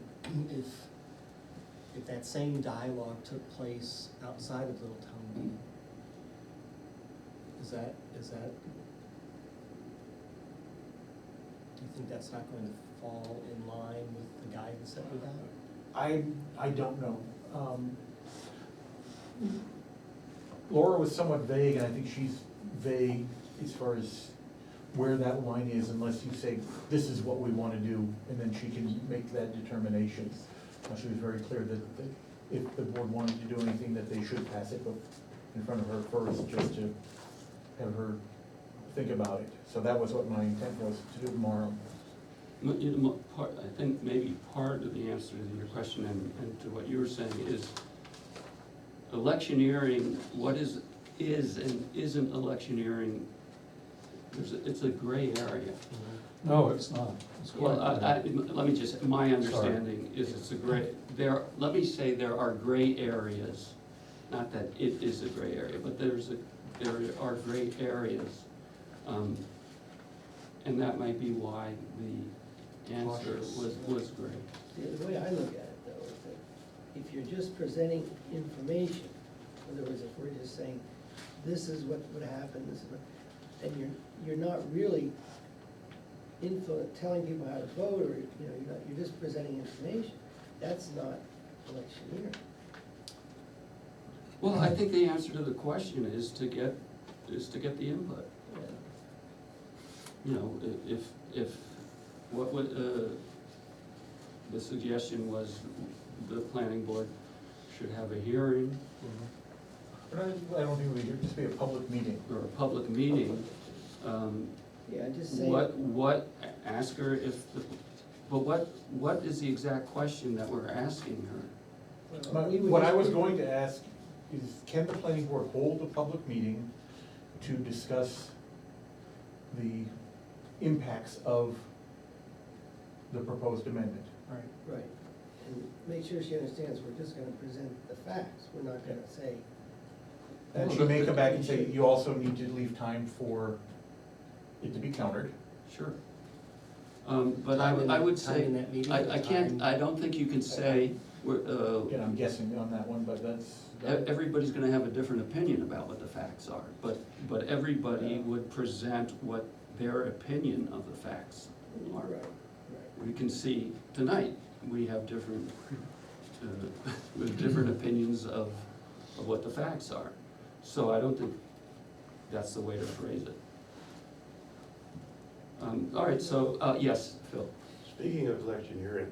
If that same dialogue took place outside of Little Town meeting, is that, do you think that's not going to fall in line with the guidance that we have? I don't know. Laura was somewhat vague, and I think she's vague as far as where that line is, unless you say, this is what we want to do, and then she can make that determination. She was very clear that if the board wanted to do anything, that they should pass it in front of her first, just to have her think about it. So that was what my intent was, to do tomorrow. I think maybe part of the answer to your question and to what you were saying is electioneering, what is and isn't electioneering, it's a gray area. No, it's not. It's quite Well, clear. let me just, my understanding is it's a gray, let me say there are gray areas, not that it is a gray area, but there are gray areas. And that might be why the answer was gray. The way I look at it though, is that if you're just presenting information, in other words, if we're just saying, this is what would happen, this is what, and you're not really telling people how to vote, or, you know, you're just presenting information, that's not electioneering. Well, I think the answer to the question is to get the input. Yeah. You know, if, what would, the suggestion was the planning board should have a hearing But I don't think it would just be a public meeting. or a public meeting. Yeah, just saying. Ask her but what is the exact question that we're asking her? Well, we would What I just- was going to ask is, can the planning board hold a public meeting to discuss the impacts of the proposed amendment? Right. Right, and make sure she understands, we're just gonna present the facts, we're not gonna say, And she may come back and say, you also need to leave time for it to be countered. Sure. But I would Time say, in that meeting, I can't, time- I don't think you can say, Again, I'm guessing on that one, but that's. everybody's gonna have a different opinion about what the facts are, but everybody would present what their opinion of the facts are. Right, right. We can see tonight, we have different, we have different opinions of what the facts are. So I don't think that's the way to phrase it. All right, so, yes, Phil. Speaking of electioneering,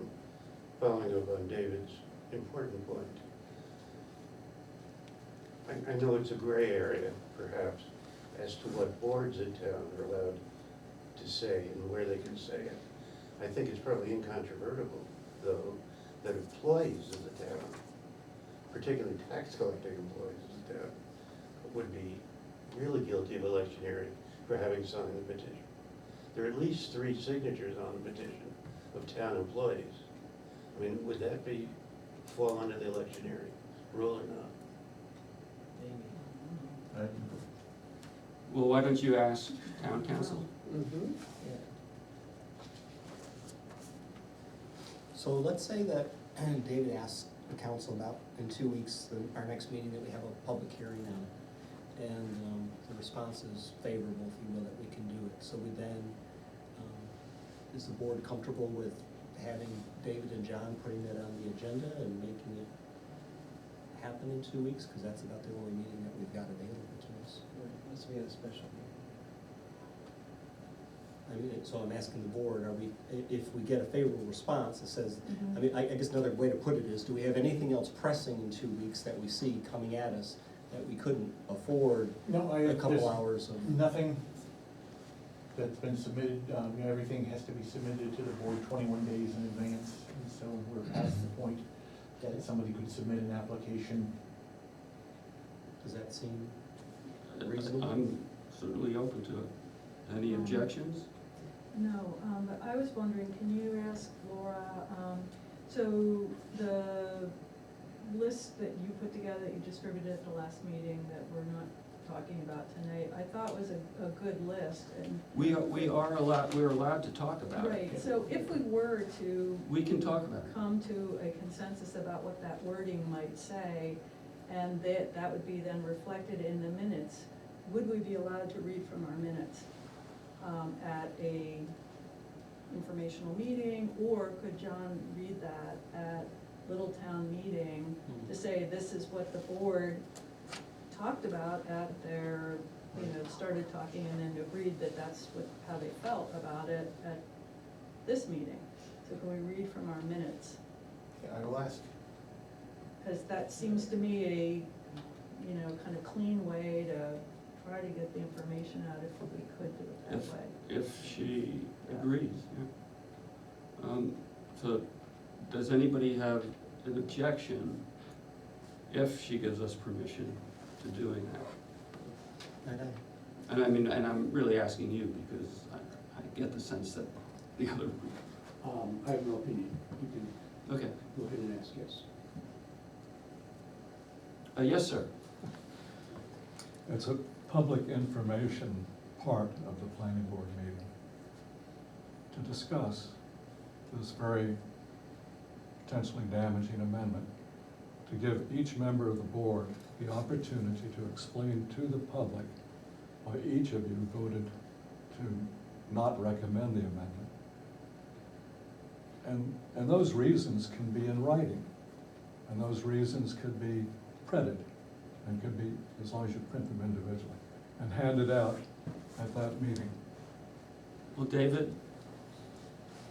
following up on David's important point, I know it's a gray area, perhaps, as to what boards in town are allowed to say and where they can say it. I think it's probably incontrovertible, though, that employees of the town, particularly tax collecting employees of the town, would be really guilty of electioneering for having signed the petition. There are at least 3 signatures on the petition of town employees. I mean, would that fall under the electioneering rule or not? Maybe. Well, why don't you ask town council? Mm-hmm, yeah. So let's say that David asks the council about, in 2 weeks, our next meeting, that we have a public hearing on it. And the response is favorable, if you will, that we can do it. So we then, is the board comfortable with having David and John putting that on the agenda and making it happen in 2 weeks? Because that's about the only meeting that we've got available to us. Right, unless we had a special meeting. I mean, so I'm asking the board, are we, if we get a favorable response that says, Mhm. I mean, I guess another way to put it is, do we have anything else pressing in 2 weeks that we see coming at us that we couldn't afford No, a couple there's hours of? nothing that's been submitted, everything has to be submitted to the board 21 days in advance, and so we're past the point that somebody could submit an application. Does that seem reasonable? I'm certainly open to it. Any objections? No, but I was wondering, can you ask Laura, so the list that you put together, that you distributed at the last meeting that we're not talking about tonight, I thought was a good list, and. We're allowed to talk about it. Right, so if we were to. We can talk about it. Come to a consensus about what that wording might say, and that would be then reflected in the minutes, would we be allowed to read from our minutes at a informational meeting, or could John read that at Little Town meeting to say, this is what the board talked about at their, started talking and then agreed that that's how they felt about it at this meeting? So can we read from our minutes? Yeah, I will ask. Because that seems to me a, kind of clean way to try to get the information out if we could do it that way. If she agrees, yeah. So, does anybody have an objection if she gives us permission to doing that? And I'm really asking you because I get the sense that the other, I have no opinion. You can okay. go ahead and ask, yes. Yes, sir. It's a public information part of the planning board meeting to discuss this very potentially damaging amendment, to give each member of the board the opportunity to explain to the public why each of you voted to not recommend the amendment. And those reasons can be in writing, and those reasons could be printed, and could be, as long as you print them individually, and handed out at that meeting. Well, David,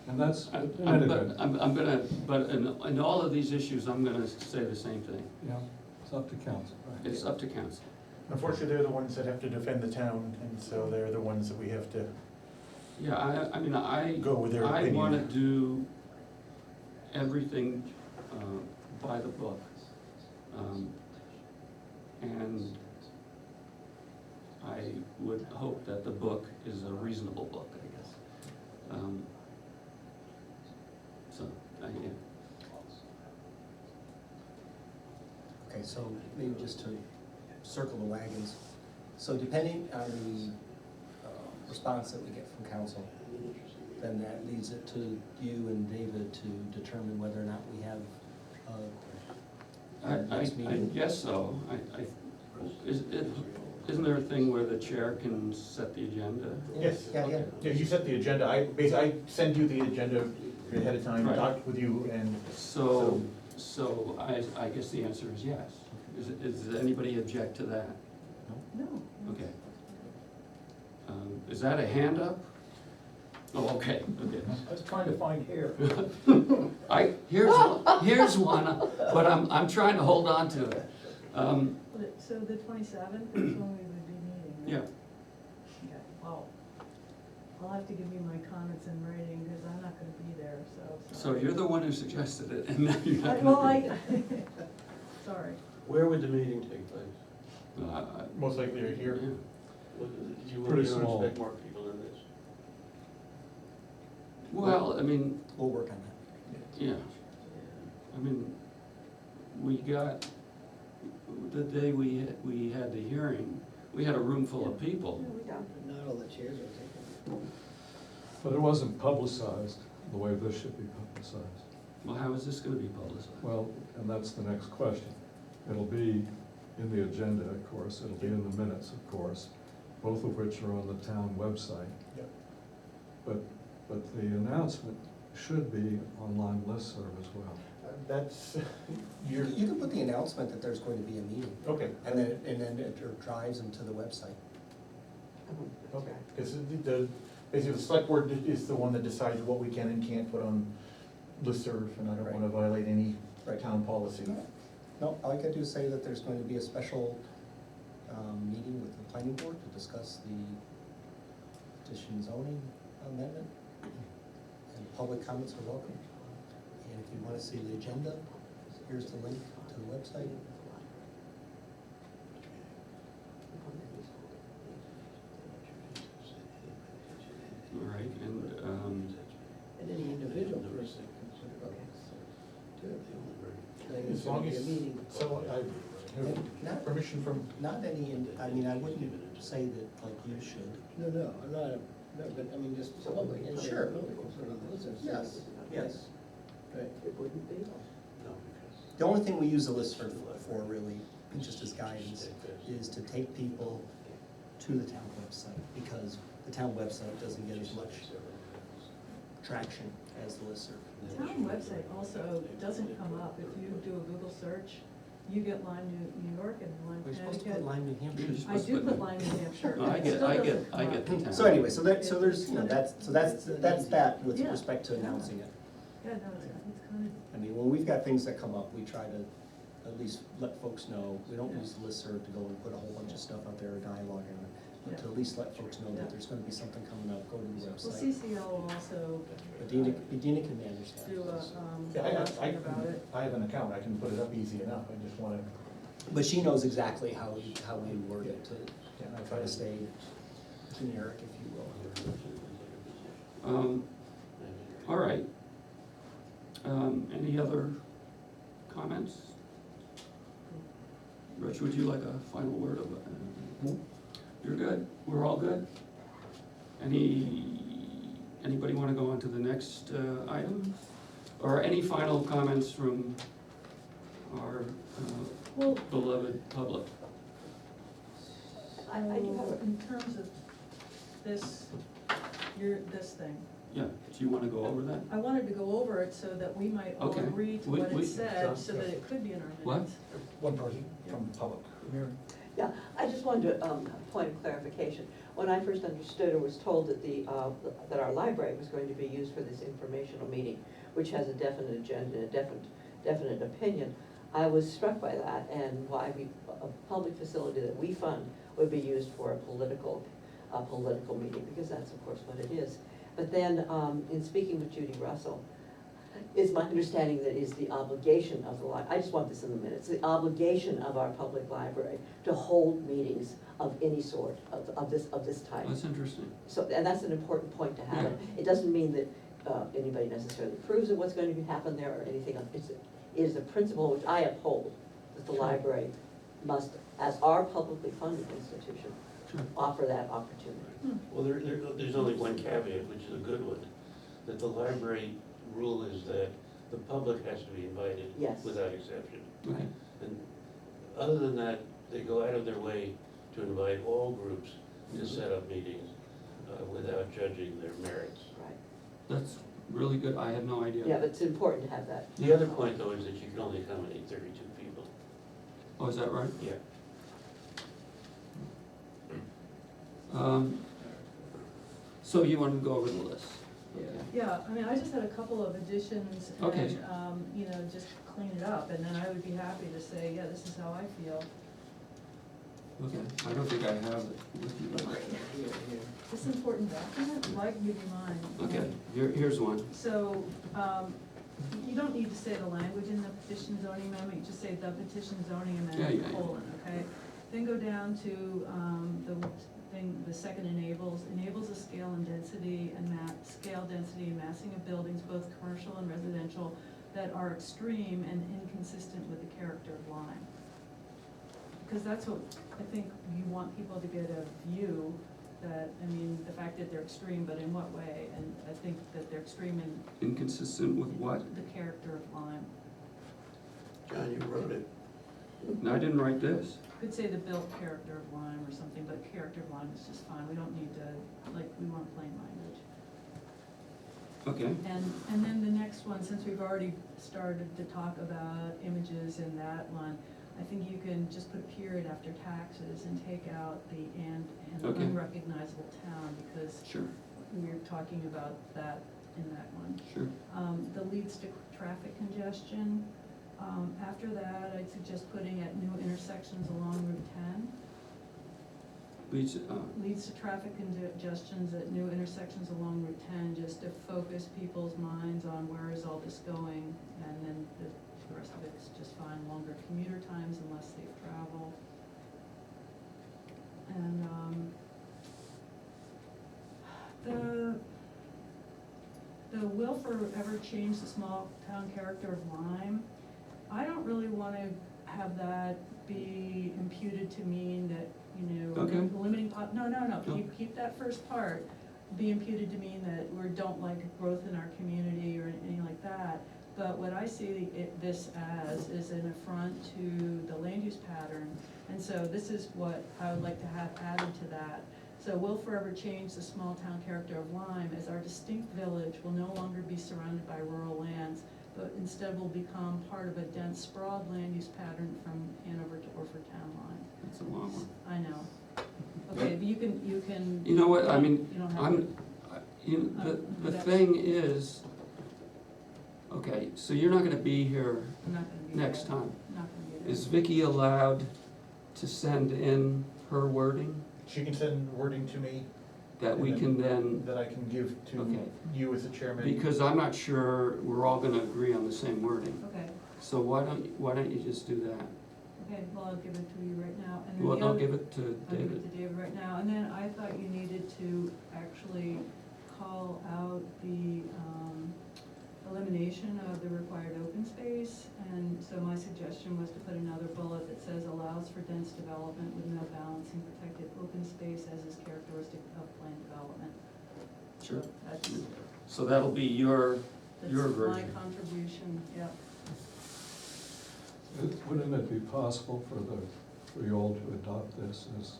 And that's, I'm anyway, gonna, but in all of these issues, I'm gonna say the same thing. yeah, it's up to council, right? It's up to council. Unfortunately, they're the ones that have to defend the town, and so they're the ones that we have to Yeah, I mean, go with their I wanna opinion. do everything by the book. And I would hope that the book is a reasonable book, I guess. Yeah. Okay, so maybe just to circle the wagons. So depending on the response that we get from council, then that leads it to you and David to determine whether or not we have our next I meeting. guess so. isn't there a thing where the chair can set the agenda? Yes. Yeah. Yeah, you set the agenda, I send you the agenda ahead of time, Right. talk with you, and So I guess the answer is yes. Does anybody object to that? No. Okay. Is that a hand up? Oh, okay. I was trying to find hair. Here's one, but I'm trying to hold on to it. So the 27th is when we would be meeting, right? Yeah, Okay, well, I'll have to give you my comments in writing, because I'm not gonna be there, so. so you're the one who suggested it, and now you're not Well, gonna be. sorry. Where would the meeting take place? Most likely you're here. Yeah. You Pretty don't small. expect more people than this? Well, I mean, We'll work on that. yeah, I mean, we got, the day we had the hearing, we had a room full of people. Not all the chairs are taken. But it wasn't publicized the way this should be publicized. Well, how is this gonna be publicized? Well, and that's the next question. It'll be in the agenda, of course, it'll be in the minutes, of course, both of which are on the town website. Yep. But the announcement should be online listserv as well. That's, You can put the announcement that there's going to be a meeting, okay, and then it drives them to the website. okay, because basically the select board is the one that decides what we can and can't put on listserv, and I don't wanna violate any Right. town policy. No, all I could do is say that there's going to be a special meeting with the planning board to discuss the petition zoning amendment, and public comments are welcome. And if you wanna see the agenda, here's the link to the website. All right, and, And any individual person can put it on too. Like, As long it's as, gonna be a meeting. so I have Not- permission from, Not any, I mean, I wouldn't say that like you should. No, I'm not, no, but I mean, just public. and Sure. public will put it on the list. Yes. Right. No, because. The only thing we use the list for really, just as guidance, is to take people to the town website, because the town website doesn't get as much traction as the listserv. The town website also doesn't come up. If you do a Google search, you get Lyme, New York and Lyme, We're supposed to put Connecticut. Lyme, New You're Hampshire. just I supposed to do put put Lyme, New Hampshire. No, but I it get still doesn't the come up. town. So anyway, so there's, that's that with Yeah. respect to announcing it. Yeah, no, it's kind of. I mean, when we've got things that come up, we try to at least let folks know. We don't use the listserv to go and put a whole bunch of stuff out there or dialogue on it, but to at least let folks know that there's gonna be something coming up, go to the Well, website. CCL will also But Dina can manage that. do yeah, a announcement about it. I have an account, I can put it up easy enough, I just wanna, But she knows exactly how we word it to yeah, I try to stay generic, if you will. all right. Any other comments? Rich, would you like a final word of it? You're good? We're all good? Anybody wanna go on to the next item? Or any final comments from our Well, beloved public? I do have, in terms of this, this thing, Yeah, do you wanna go over that? I wanted to go over it so that we might all Okay. agree to We- what we- it said, so that it could be in our What? minutes. one person from the public. Yeah, I just wanted to, point of clarification. When I first understood or was told that that our library was going to be used for this informational meeting, which has a definite agenda, a definite opinion, I was struck by that and why a public facility that we fund would be used for a political meeting, because that's of course what it is. But then, in speaking with Judy Russell, it's my understanding that is the obligation of the I just want this in the minutes, the obligation of our public library to hold meetings of any sort, of this type. That's interesting. So, and that's an important point to have. Yeah. It doesn't mean that anybody necessarily approves of what's going to happen there or anything else. It is a principle which I uphold, that the library must, as our publicly funded institution, Sure. offer that opportunity. Well, there's only one caveat, which is a good one, that the library rule is that the public has to be invited. Yes. Without exception. Okay. And other than that, they go out of their way to to invite all groups to set up meetings without judging their merits. Right. That's really good, I had no idea. Yeah, but it's important to have that. The other point, though, is that you can only accommodate 32 people. Oh, is that right? Yeah. So you want to go over the list? Yeah, I mean, I just had a couple of additions Okay. and, you know, just clean it up, and then I would be happy to say, yeah, this is how I feel. Okay, I don't think I have it with me. This important document, I'd like to give you mine. Okay, here's one. So, you don't need to say the language in the petition zoning amendment, you just say the petition zoning amendment, Yeah. colon, okay? Then go down to, the second enables a scale and density and scale density and massing of buildings, both commercial and residential, that are extreme and inconsistent with the character of Lyme. Because that's what, I think you want people to get a view that, I mean, the fact that they're extreme, but in what way? And I think that they're extreme in Inconsistent with what? the character of Lyme. John, you wrote it. No, I didn't write this. Could say the built character of Lyme or something, but character of Lyme is just fine, we don't need to, like, we want plain language. Okay, And then the next one, since we've already started to talk about images in that one, I think you can just put a period after taxes and take out the and Okay. unrecognizable town, because sure, we're talking about that in that one. sure. The leads to traffic congestion, after that, I'd suggest putting at new intersections along Route 10. Leads to traffic congestions at new intersections along Route 10, just to focus people's minds on where is all this going, and then the rest of it's just fine, longer commuter times and less safe travel. And, the will forever change the small town character of Lyme, I don't really wanna have that be imputed to mean that, you know, Okay. limiting no, No. keep that first part, be imputed to mean that we don't like growth in our community or anything like that. But what I see this as is an affront to the land use pattern, and so this is what I would like to have added to that. So will forever change the small town character of Lyme, as our distinct village will no longer be surrounded by rural lands, but instead will become part of a dense, sprawled land use pattern from Hanover to Orford town line. That's a long one. I know. Okay, but you can. You know what, I mean, You don't have I'm, the that's- thing is, okay, so you're not gonna be here I'm not gonna be next there. time. Not gonna be there. Is Vicky allowed to send in her wording She can send wording to me that we can then, that I can give to Okay. you as the chairman. because I'm not sure we're all gonna agree on the same wording. Okay, So why don't you just do that? okay, well, I'll give it to you right now, and then Well, the no, other- give it to I'll give David. it to David right now, and then I thought you needed to actually call out the, elimination of the required open space, and so my suggestion was to put another bullet that says allows for dense development with no balancing protected open space as is characteristic of planned development. Sure. That's, So that'll be your that's my version. contribution, yeah. Wouldn't it be possible for you all to adopt this as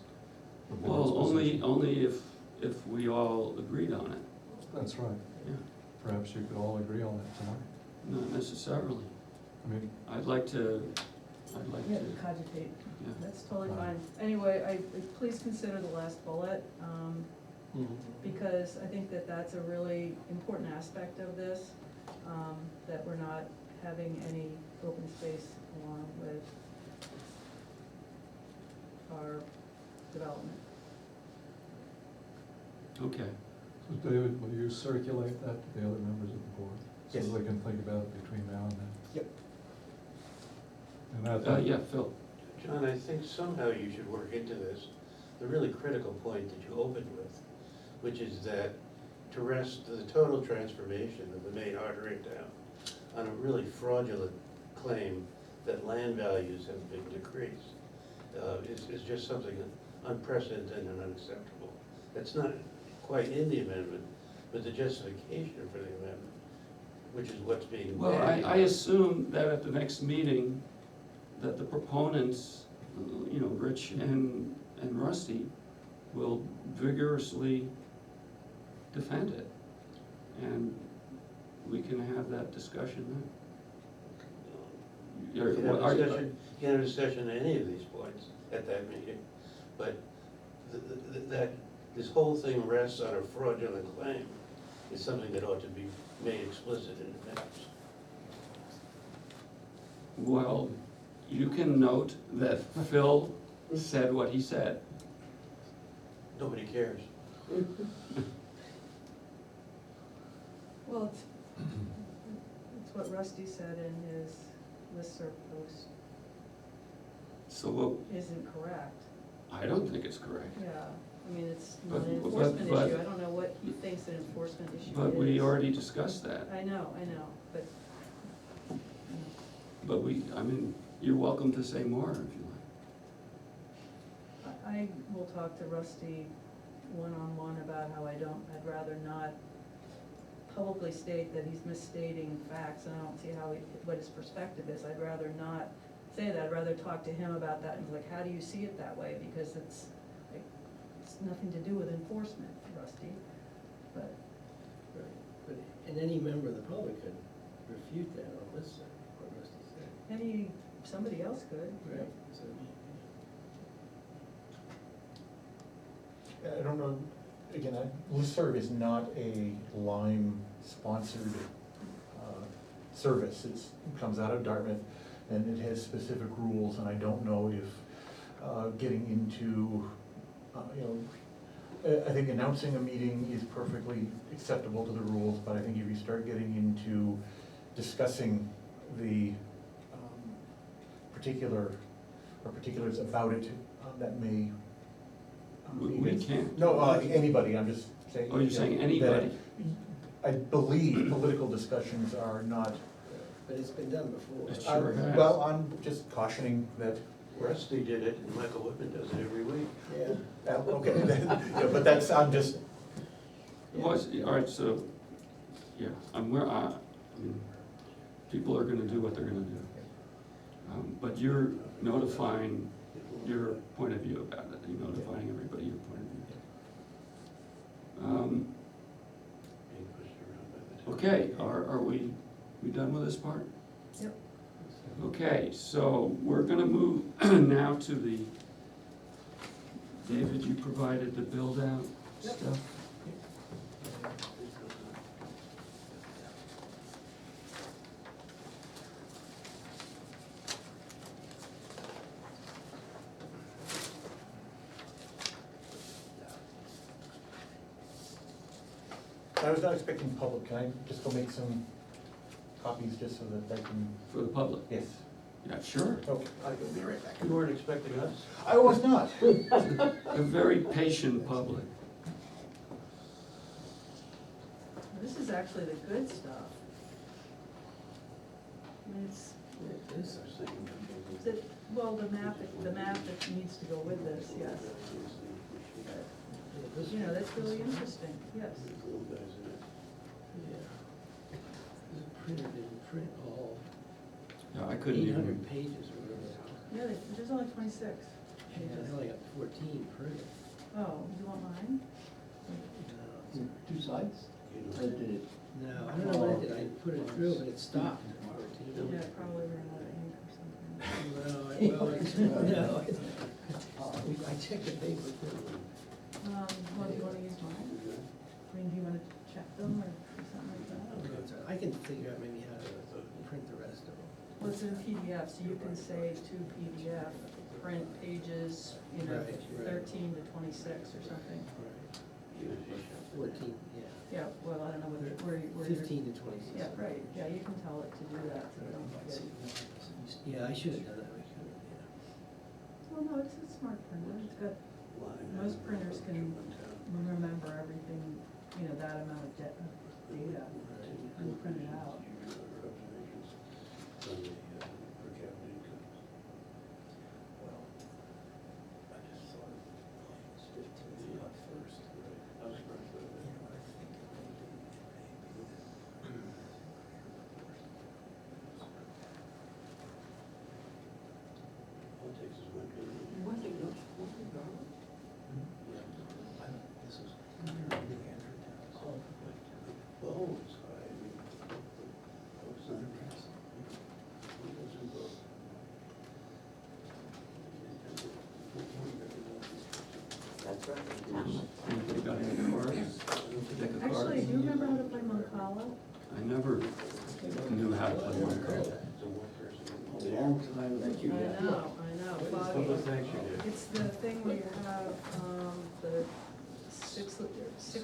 the board's Well, position? only if we all agreed on it, That's right. yeah, Perhaps you could all agree on it tonight. not necessarily. I mean, I'd like to, Yeah, cogitate, yeah. that's totally Right. fine. Anyway, please consider the last bullet, because I think that that's a really important aspect of this, that we're not having any open space along with our development. Okay, so David, will you circulate that to the other members of the board? Yes. So they can think about it between now and then? Yep. And that, yeah, Phil, John, I think somehow you should work into this, the really critical point that you opened with, which is that to rest the total transformation of the main artery in town on a really fraudulent claim that land values have been decreased, is just something unprecedented and unacceptable. That's not quite in the amendment, but the justification for the amendment, which is what's being. well, I bandied. assume that at the next meeting, that the proponents, Rich and and Rusty will vigorously defend it. And we can have that discussion then. You can have a discussion, you can have a discussion on any of these points at that meeting, but that, this whole thing rests on a fraudulent claim is something that ought to be made explicit in the minutes. Well, you can note that Phil said what he said. Nobody cares. Well, it's what Rusty said in his listserv post So what, isn't correct. I don't think it's correct. Yeah, I mean, it's not an But- enforcement but- issue, I don't know what he thinks an enforcement issue is. But we already discussed that. I know, but, But I mean, you're welcome to say more if you like. I will talk to Rusty one-on-one about how I'd rather not publicly state that he's misstating facts, and I don't see what his perspective is. I'd rather not say that, I'd rather talk to him about that, and like, how do you see it that way? Because it's nothing to do with enforcement, Rusty, but, Right, but, and any member of the public could refute that on this side, what Rusty said. somebody else could. Right. So, I don't know, again, listserv is not a Lyme-sponsored service. It comes out of Dartmouth, and it has specific rules, and I don't know if getting into, I think announcing a meeting is perfectly acceptable to the rules, but I think if you start getting into discussing the particulars about it, that may. We can't. No, anybody, I'm just saying. Oh, you're saying that anybody? I believe political discussions are not. but it's been done before. It sure has. Well, I'm just cautioning that, Rusty did it, and Michael Whitman does it every week. Yeah. okay, yeah, but that's, I'm just, Well, all right, so, yeah, I mean, people are gonna do what they're gonna do. But you're notifying your point of view about it, you're notifying everybody your point of view. Being pushed around by the town. Okay, are we done with this part? Yep. Okay, so we're gonna move now to David, you provided the build-out Yep. stuff? I was not expecting public, can I just go make some copies just so that I can, For the public? yes, Yeah, sure. okay, I'll be right back. You weren't expecting us? I was not. A very patient public. This is actually the good stuff. I mean, it's, well, the map that needs to go with this, yes. But, you know, that's really interesting, yes. Yeah. The printer didn't print all Yeah, I couldn't 800 even, pages or whatever. Yeah, there's only 26 Yeah, pages. I only got 14 printed. Oh, you want mine? No, 2 sides? Or did it? no, I don't know what I did, I put it through, but it stopped at 14. Yeah, probably ran out of ink or something. No, I checked the paper too. Well, do you wanna use mine? I mean, do you wanna check them or something like that? I can figure out maybe how to print the rest of them. Well, it's in PDF, so you can say to PDF, print pages, you know, Right, right. 13 to 26 or something. 14, yeah. Yeah, well, I don't know where you're. 15 to 26. Yeah, right, yeah, you can tell it to do that, so don't forget. Yeah, I should have done that, I could have, yeah. Well, no, it's a smart printer, it's got, most printers can remember everything, you know, that amount of data and print it out. One thing, no, one thing, Darla. That's right. Anybody got any cards? Deck of cards? Actually, do you remember how to play Moncala? I never knew how to play Moncala. It's a one person. A long time that you I got. know, foggy. Well, thanks, you did. It's the thing where you have, the six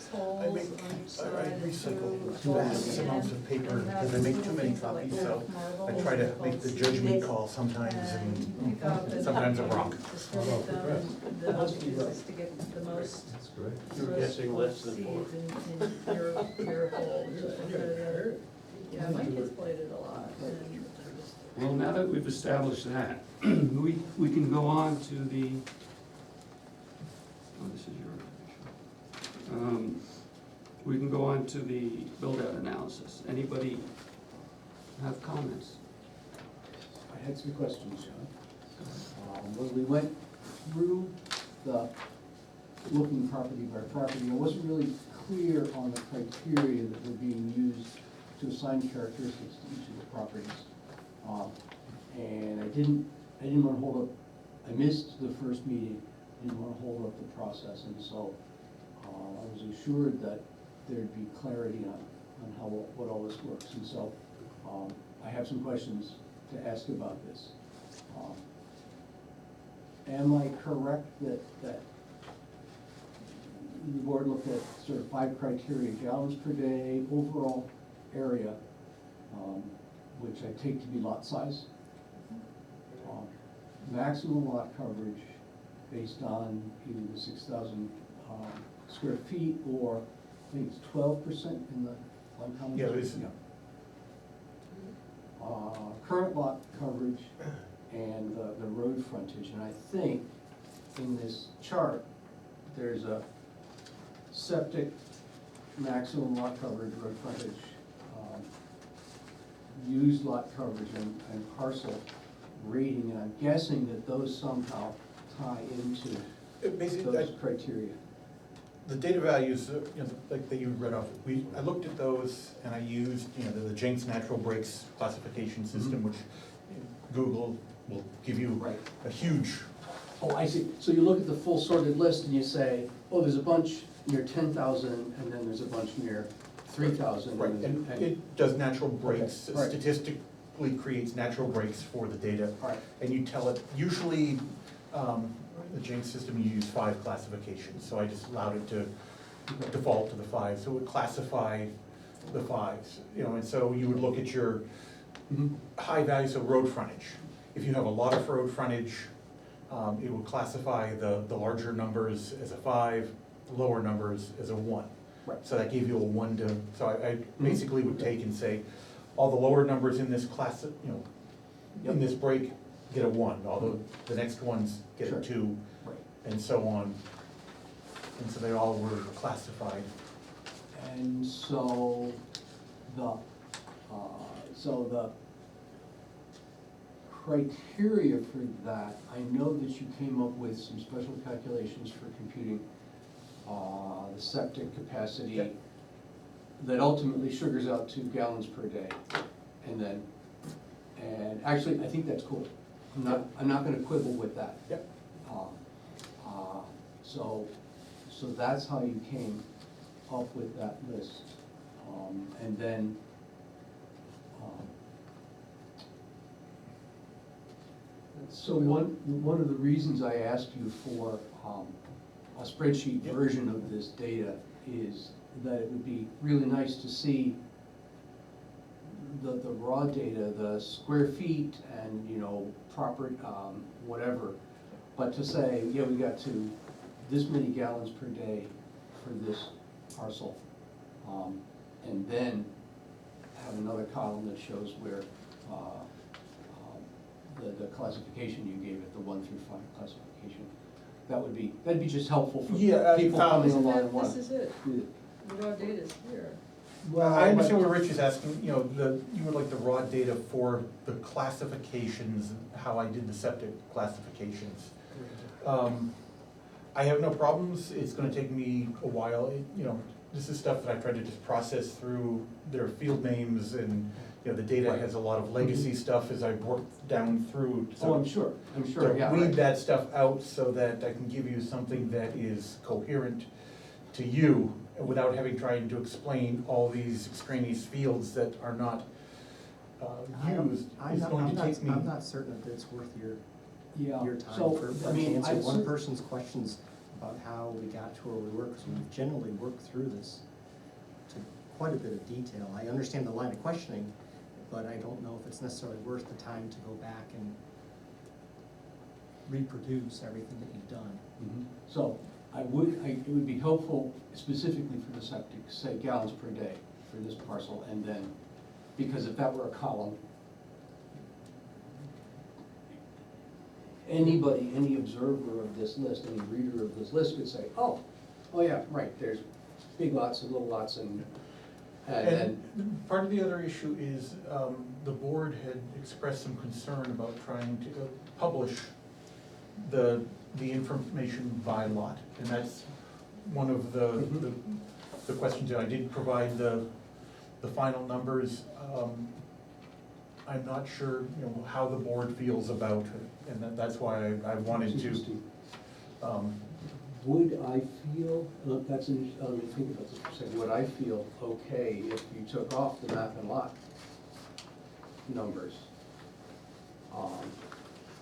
holes I on make, each side. I and recycle two vast holes amounts in, of paper, and you have because I make little too many things that, like, copies, so I marbles try to called make the seeds. judgment call sometimes, And you and pick up and sometimes I'm wrong. distribute them, and the objective is to get the most, That's great. the You're most guessing less than seeds four. in your hole. Yeah, my kids played it a lot, and Well, now that we've established that, we can go on to the, oh, this is your information. We can go on to the build-out analysis. Anybody have comments? I had some questions, John. When we went through the looking property by property, I wasn't really clear on the criteria that were being used to assign characteristics to each of the properties. And I didn't want to hold up, I missed the first meeting, didn't want to hold up the process, and so I was assured that there'd be clarity on how, what all this works, and so I have some questions to ask about this. Am I correct that the board looked at sort of 5 criteria: gallons per day, overall area, which I take to be lot size, maximum lot coverage based on either the 6,000 square feet, or I think it's 12% in the Lyme Commons? Yeah, it is. Current lot coverage and the road frontage, and I think in this chart, there's a septic maximum lot coverage, road frontage, used lot coverage and parcel rating, and I'm guessing that those somehow tie into Basically, those criteria. the data values, like that you read off, I looked at those and I used, the Jenks Natural Breaks classification system, which Google will give you Right. a huge, Oh, I see. So you look at the full sorted list and you say, oh, there's a bunch near 10,000, and then there's a bunch near 3,000. right, and it does natural breaks, Okay, right. statistically creates natural breaks for the data. All right. And you tell it, usually, the Jenks system, you use 5 classifications, so I just allowed it to default to the 5, so it would classify the 5s, and so you would look at your high values of road frontage. If you have a lot of road frontage, it would classify the larger numbers as a 5, lower numbers as a 1. Right. So that gave you a 1 to, so I basically would take and say, all the lower numbers in this class, in this break get a 1, although the next ones get Sure. a 2, Right. and so on. And so they all were classified. And so the criteria for that, I know that you came up with some special calculations for computing the septic capacity Yep. that ultimately sugars out to gallons per day. And actually, I think that's cool. I'm not gonna quibble with that. Yep. So that's how you came up with that list. And then, so one of the reasons I asked you for a spreadsheet Yep. version of this data is that it would be really nice to see the raw data, the square feet and, proper, whatever. But to say, yeah, we got to this many gallons per day for this parcel. And then have another column that shows where, the classification you gave it, the 1 through 5 classification. That'd be just helpful for Yeah, people coming isn't along that, and want. this is it, Yeah. the raw data's here. Well, I understand what Rich is asking, you would like the raw data for the classifications, how I did the septic classifications. I have no problems, it's gonna take me a while, this is stuff that I tried to just process through their field names and, you know, the data Right. has a lot of legacy stuff as I worked down through. Oh, I'm sure, yeah. To weed right. that stuff out so that I can give you something that is coherent to you without having tried to explain all these extraneous fields that are not used. I'm It's not, going I'm to not, take me. I'm not certain that it's worth Yeah, your time so, for I to mean, answer I one cer- person's questions about how we got to where we were, because we've generally worked through this to quite a bit of detail. I understand the line of questioning, but I don't know if it's necessarily worth the time to go back and reproduce everything that you've done. So it would be helpful specifically for the septic, say gallons per day for this parcel, and then, because if that were a column, anybody, any observer of this list, any reader of this list could say, oh yeah, right, there's big lots and little lots and then, And part of the other issue is, the board had expressed some concern about trying to publish the information by lot. And that's one of the questions that I did provide the final numbers. I'm not sure, you know, how the board feels about it, and that's why I wanted to. would I feel, that's an, let me think about this for a second, would I feel okay if you took off the map and lot numbers?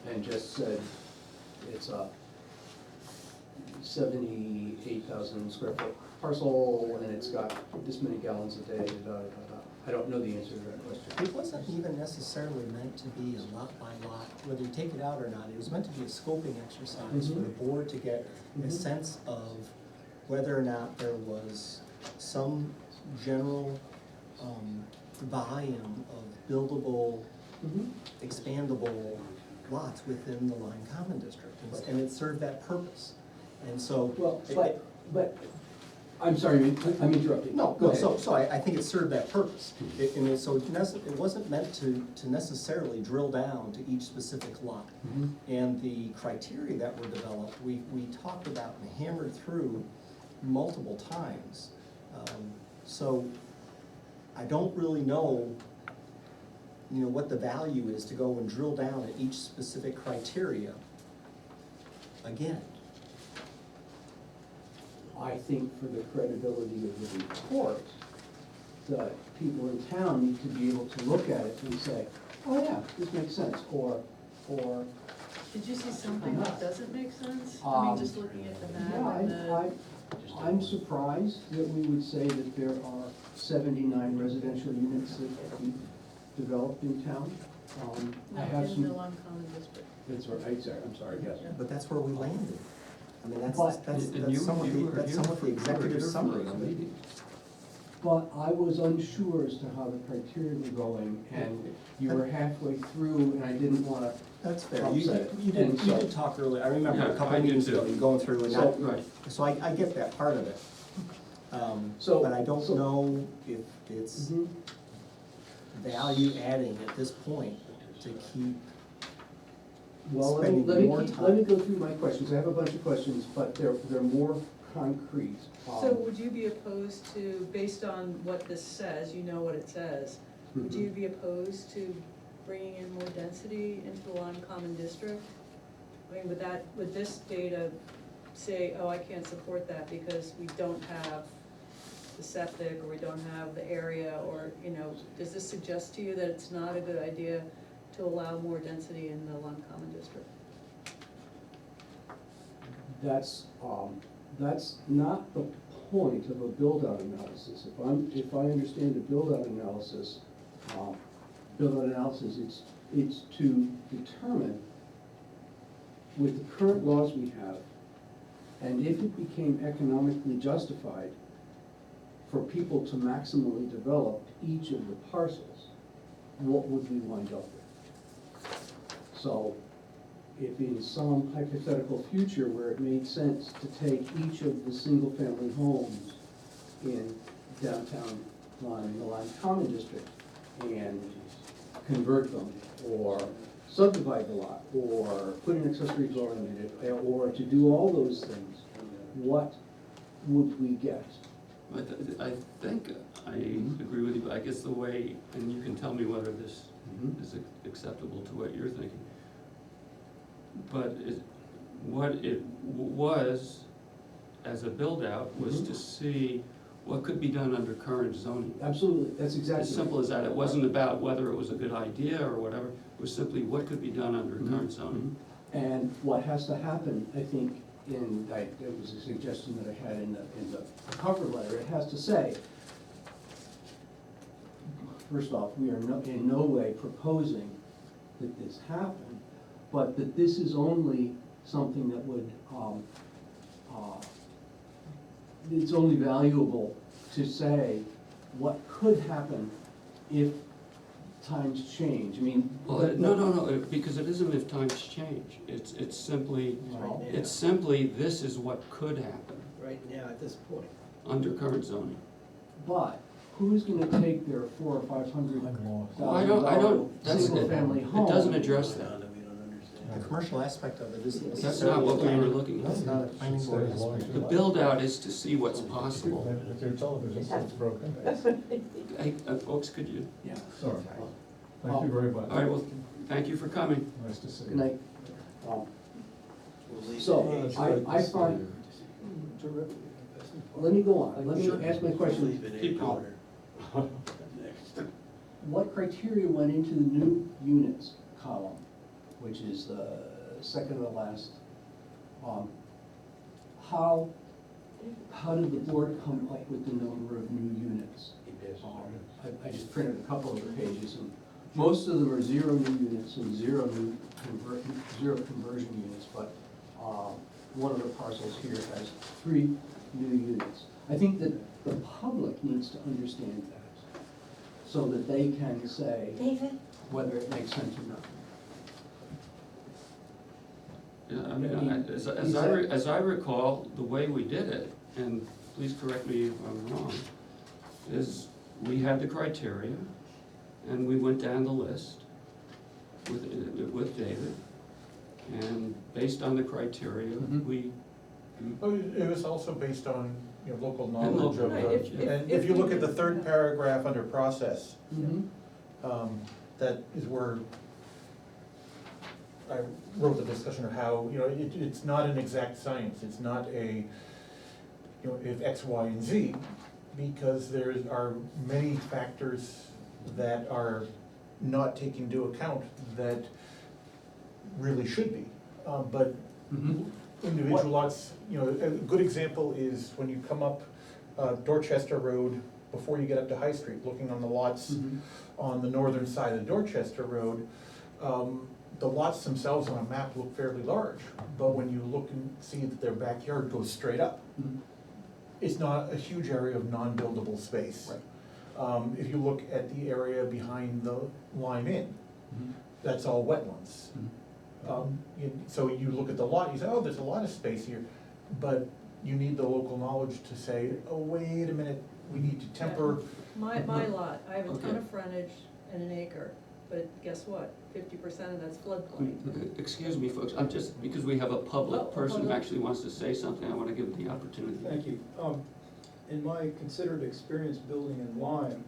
And just said it's a 78,000 square foot parcel and it's got this many gallons a day, I don't know the answer to that question. It wasn't even necessarily meant to be a lot by lot, whether you take it out or not. It was meant to be a scoping exercise for the board to get a sense of whether or not there was some general volume of buildable, expandable lots within the Lyme Common District. And it served that purpose. And so. Well, but, I'm sorry, I'm interrupting. No, Go no, ahead. so I think it served that purpose. So it wasn't meant to necessarily drill down to each specific lot. And the criteria that were developed, we talked about and hammered through multiple times. So I don't really know, you know, what the value is to go and drill down at each specific criteria again. I think for the credibility of the report, the people in town need to be able to look at it and say, oh yeah, this makes sense, or, Did you see something that doesn't make sense? I mean, just looking at the map and yeah, I'm surprised that we would say that there are 79 residential units that we developed in town. I have in the some, Lyme Common District. that's right, I'm sorry, yes. But that's where we landed. I mean, that's But- somewhat the executive summary of it. But I was unsure as to how the criteria were going, and you were halfway through, and I didn't wanna, That's fair. Upset. You And so- did talk earlier. I remember Yeah, a couple I did meetings too. ago, you going through and so, that, right. so I get that part of it. So- But I don't so- know if it's value adding at this point to keep Well, spending more let me time. go through my questions, I have a bunch of questions, but they're more concrete. So would you be opposed to, based on what this says, you know what it says, would you be opposed to bringing in more density into the Lyme Common District? I mean, would this data say, oh, I can't support that because we don't have the septic, or we don't have the area, or, you know, does this suggest to you that it's not a good idea to allow more density in the Lyme Common District? That's not the point of a build-out analysis. If I understand a build-out analysis, it's to determine with the current laws we have, and if it became economically justified for people to maximally develop each of the parcels, what would we wind up with? So, if in some hypothetical future where it made sense to take each of the single-family homes in downtown Lyme, in the Lyme Common District, and convert them, or subdivide the lot, or put an accessory dwelling in it, or to do all those things, what would we get? I think I agree with you, I guess the way, and you can tell me whether this is acceptable to what you're thinking. But what it was, as a build-out, was to see what could be done under current zoning. Absolutely, that's exactly. As simple as that, it wasn't about whether it was a good idea or whatever, it was simply what could be done under current zoning. And what has to happen, I think, there was a suggestion that I had in the cover letter, it has to say, first off, we are in no way proposing that this happen, but that this is only something that would, it's only valuable to say what could happen if times change. I mean. Well, no, because it isn't if times change, it's simply, Well, Right now. it's simply, this is what could happen Right now, at this point. under current zoning. But who's gonna take their $400,000 or I'm lost. Well, I don't, that's, single-family it home? doesn't address that. The commercial aspect of it isn't That's necessarily. not what we were looking That's at. not a planning board aspect. The build-out is to see what's possible. If your television set's broken. Hey, folks, could you, Yeah. Sorry. Thank you very much. all right, well, thank you for coming. Nice to see you. Good night. So, I find, let me go on, let me ask my question. Keep going. What criteria went into the new units column, which is the second to last? How did the board come up with the number of new units? I just printed a couple of the pages, and most of them are 0 new units and 0 conversion units, but one of the parcels here has 3 new units. I think that the public needs to understand that, so that they can say David? whether it makes sense or not. Yeah, I mean, as I recall, the way we did it, and please correct me if I'm wrong, is we had the criteria, and we went down the list with David, and based on the criteria, Mhm. we, Oh, it was also based on, local knowledge local of Right, the, and if if you we look at the did- third paragraph under process, Mm-hmm. that is where I wrote the discussion of how, it's not an exact science, it's not a, if X, Y, and Z, because there are many factors that are not taken into account that really should be. But Mhm. individual lots, a good example is when you come up Dorchester Road, before you get up to High Street, looking on the lots Mhm. on the northern side of Dorchester Road, the lots themselves on a map look fairly large, but when you look and see that their backyard goes straight up, Mhm. it's not a huge area of non-buildable space. Right. If you look at the area behind the Lyme Inn, Mhm. that's all wetlands. Mhm. So you look at the lot, you say, oh, there's a lot of space here, but you need the local knowledge to say, oh, wait a minute, we need to temper. My lot, I have a ton Okay. of frontage and an acre, but guess what? 50% of that's floodplain. excuse me, folks, I'm just, because we have a public Oh, person who public. actually wants to say something, I wanna give them the opportunity. Thank you. In my considered experience building in Lyme,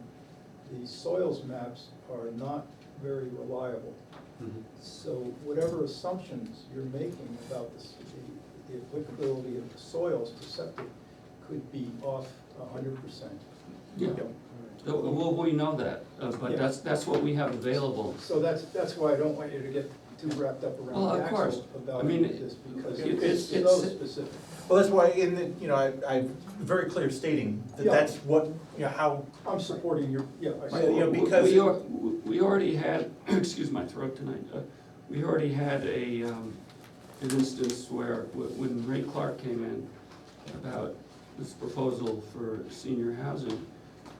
the soils maps are not very reliable. Mhm. So whatever assumptions you're making about the applicability of the soils to septic could be off 100%. Yeah. Well, we know that, but Yeah. that's what we have available. So that's why I don't want you to get too wrapped up Well, around the of course. axle about I mean, this, because it's- it's so it's- specific. Well, that's why in the, I'm very clear stating that Yeah. that's what, how, I'm supporting your, yeah, I Right, yeah, see. because- We already had, excuse my throat tonight, we already had an instance where, when Ray Clark came in about this proposal for senior housing,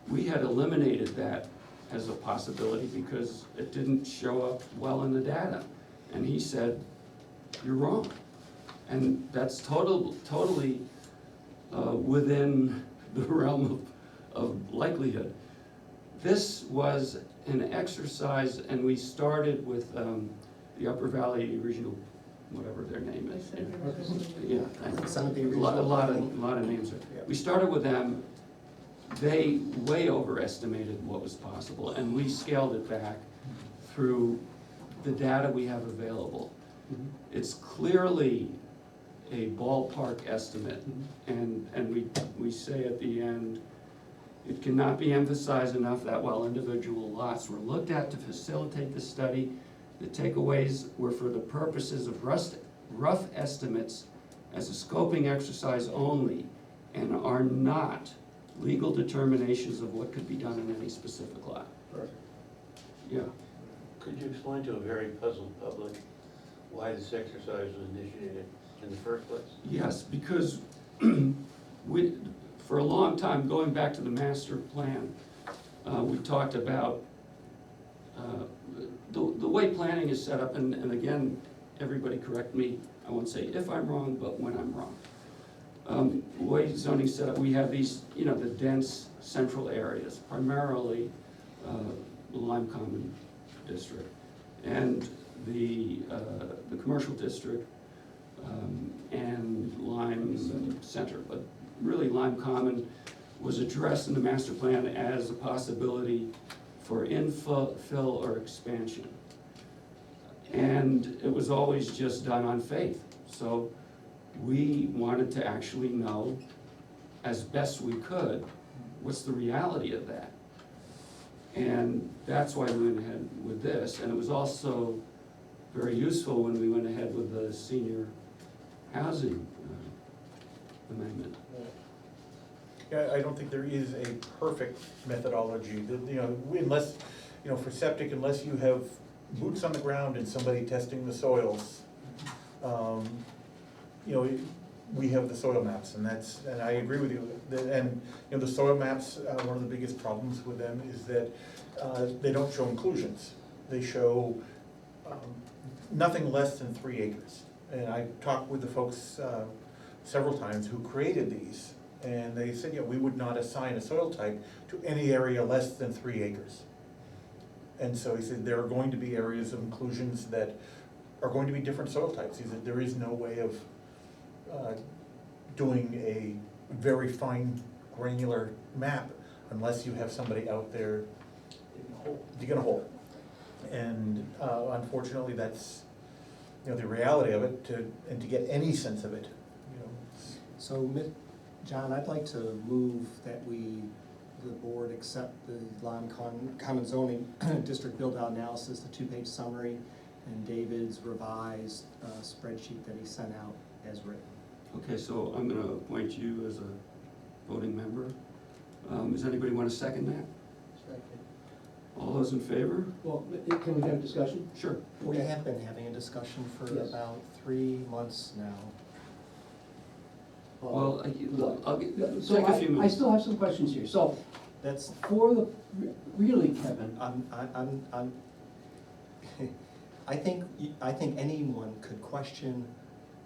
we had eliminated that as a possibility because it didn't show up well in the data. And he said, you're wrong. And that's totally within the realm of likelihood. This was an exercise, and we started with the Upper Valley Regional, whatever their name is. Yeah, thanks. Sunapee A lot Regional of names. Yeah. We started with them, they way overestimated what was possible, and we scaled it back through the data we have available. It's clearly a ballpark estimate, and we say at the end, it cannot be emphasized enough that while individual lots were looked at to facilitate the study, the takeaways were for the purposes of rough estimates as a scoping exercise only, and are not legal determinations of what could be done in any specific lot. Perfect. Yeah. Could you explain to a very puzzled public why this exercise was initiated in the first place? Yes, because for a long time, going back to the master plan, we talked about the way planning is set up, and again, everybody correct me, I won't say if I'm wrong, but when I'm wrong. The way zoning's set up, we have these, the dense central areas, primarily the Lyme Common District, and the commercial district, and Lyme Center, but really Lyme Common was addressed in the master plan as a possibility for infill or expansion. And it was always just done on faith. So we wanted to actually know, as best we could, what's the reality of that? And that's why we went ahead with this. And it was also very useful when we went ahead with the senior housing amendment. Yeah, I don't think there is a perfect methodology, unless, for septic, unless you have boots on the ground and somebody testing the soils. We have the soil maps, and I agree with you, and, the soil maps, one of the biggest problems with them is that they don't show inclusions. They show nothing less than 3 acres. And I talked with the folks several times who created these, and they said, we would not assign a soil type to any area less than 3 acres. And so he said, there are going to be areas of inclusions that are going to be different soil types. He said, there is no way of doing a very fine granular map unless you have somebody out there digging a hole. And unfortunately, that's, the reality of it, and to get any sense of it, So, John, I'd like to move that the board accept the Lyme Common Zoning District Buildout Analysis, the 2-page summary, and David's revised spreadsheet that he sent out as written. Okay, so I'm gonna appoint you as a voting member. Does anybody want to second that? Second. All those in favor? Well, can we have a discussion? Sure. We have been having a discussion for Yes. about 3 months now. Well, I'll So take a few I minutes. still have some questions here. So, That's, really, Kevin, I think anyone could question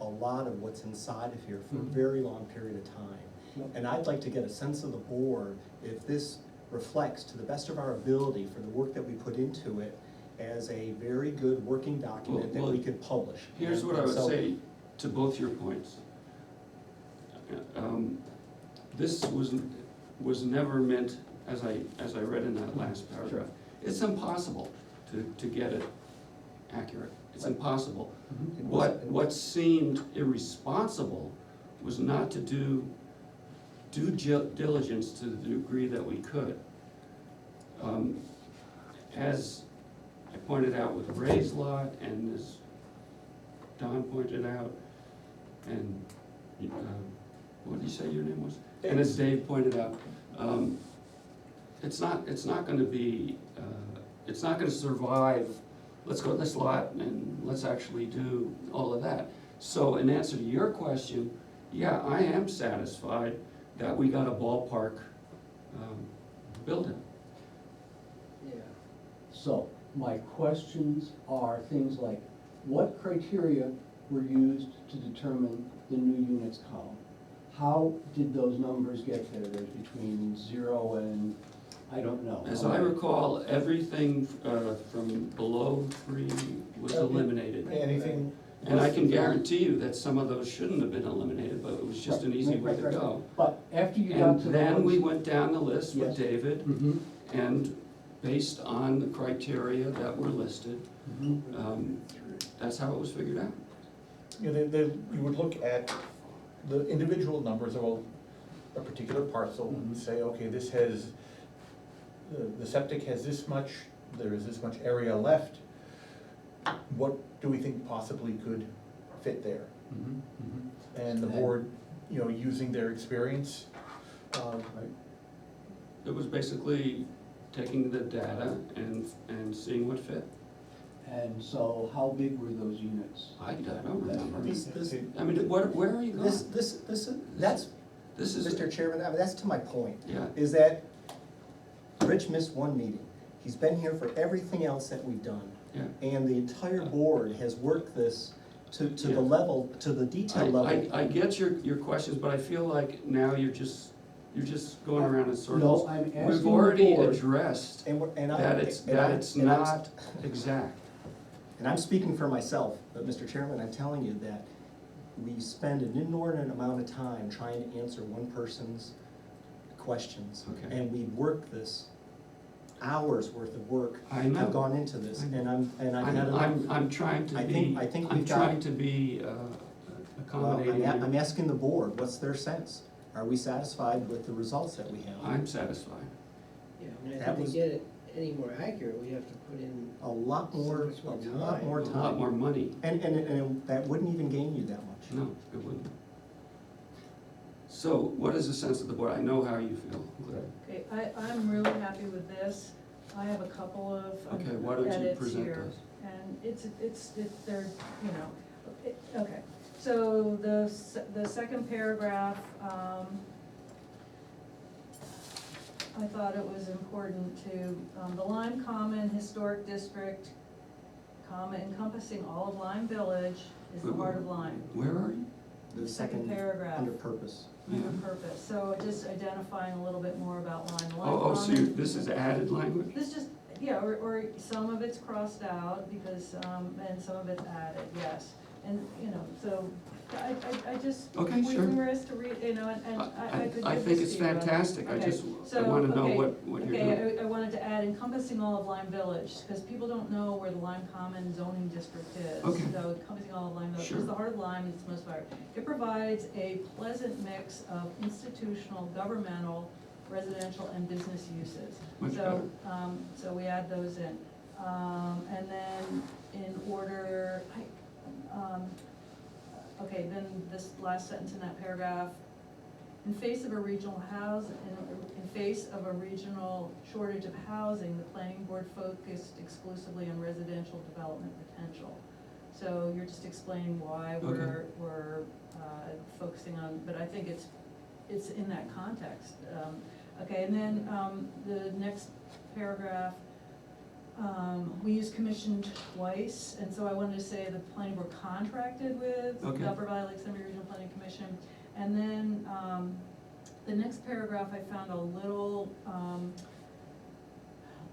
a lot of what's inside of here for a very long period of time. Yep. And I'd like to get a sense of the board, if this reflects to the best of our ability for the work that we put into it as a very good working document that Well, we could publish. Here's what I would So- say to both your points. This was never meant, as I read in that last paragraph, it's impossible to get it accurate. It's impossible. Mhm. What seemed irresponsible was not to do due diligence to the degree that we could. As I pointed out with Ray's lot, and as Don pointed out, and what did you say your name was? And as Dave pointed out, it's not gonna be, it's not gonna survive, let's go to this lot and let's actually do all of that. So in answer to your question, yeah, I am satisfied that we got a ballpark building. Yeah. so my questions are things like, what criteria were used to determine the new units column? How did those numbers get there? There's between 0 and, I don't know. As I recall, everything from below 3 was eliminated. Anything, And I can guarantee you that some of those shouldn't have been eliminated, but it was just an easy way to Right. go. But after you got And to the then we ones- went down the list with Yes. David, Mhm, and based on the criteria that were listed, mhm. that's how it was figured out. You know, you would look at the individual numbers of a particular parcel and say, okay, this has, the septic has this much, there is this much area left. What do we think possibly could fit there? Mhm, mhm. And the board, you know, using their experience, It was basically taking the data and seeing what fit. And so how big were those units? I don't remember. This, I mean, where are you going? that's, This is. Mr. Chairman, I mean, that's to my point. Yeah. Is that Rich missed one meeting. He's been here for everything else that we've done. Yeah. And the entire board has worked this to Yeah. the level, to the detail level. I get your questions, but I feel like now you're just going around in circles. No, I'm asking We've the already board- addressed And that it's not exact. And I'm speaking for myself, but Mr. Chairman, I'm telling you that we spend an inordinate amount of time trying to answer one person's questions. Okay. And we worked this, hours worth of work I know. have gone into this, I know. and I've had enough. I'm trying to I be, think- I think I'm we've got- trying to be Well, accommodating. I'm asking the board, what's their sense? Are we satisfied with the results that we have? I'm satisfied. Yeah, I mean, I That think was- to get it any more accurate, we have to put in A lot more, So much a more lot time. more A time. lot more money. And that wouldn't even gain you that much. No, it wouldn't. So what is the sense of the board? I know how you feel. Okay, I'm really happy with this. I have a couple of Okay, why don't you edits present here. those? And they're, you know, okay. So the second paragraph, I thought it was important to, the Lyme Common Historic District, encompassing all of Lyme Village is the heart of Lyme. Where are you? The Second paragraph. Under purpose. On Yeah. purpose, so just identifying a little bit more about Lyme. Oh, so this is added language? This just, yeah, or some of it's crossed out because, and some of it's added, yes. And, you know, so I just, Okay, sure. humorous to read, you know, and I could I give think this it's to you, but- fantastic. I okay, just, I so, wanna know okay, what you're doing. Okay, I wanted to add encompassing all of Lyme Village, because people don't know where the Lyme Common zoning district is. Okay. So encompassing all of Lyme Village, Sure. it's the heart of Lyme, it's the most fire. It provides a pleasant mix of institutional, governmental, residential, and business uses. Much So, so we add those in. And then in order, okay, then this last sentence in that paragraph, in face of a regional in face of a regional shortage of housing, the planning board focused exclusively on residential development potential. So you're just explaining why we're focusing on, but I think it's in that context. Okay, and then, the next paragraph, we use commissioned twice, and so I wanted to say the planning board contracted with Okay. the Upper Valley Lake Sunbury Regional Planning Commission. And then, the next paragraph I found a little,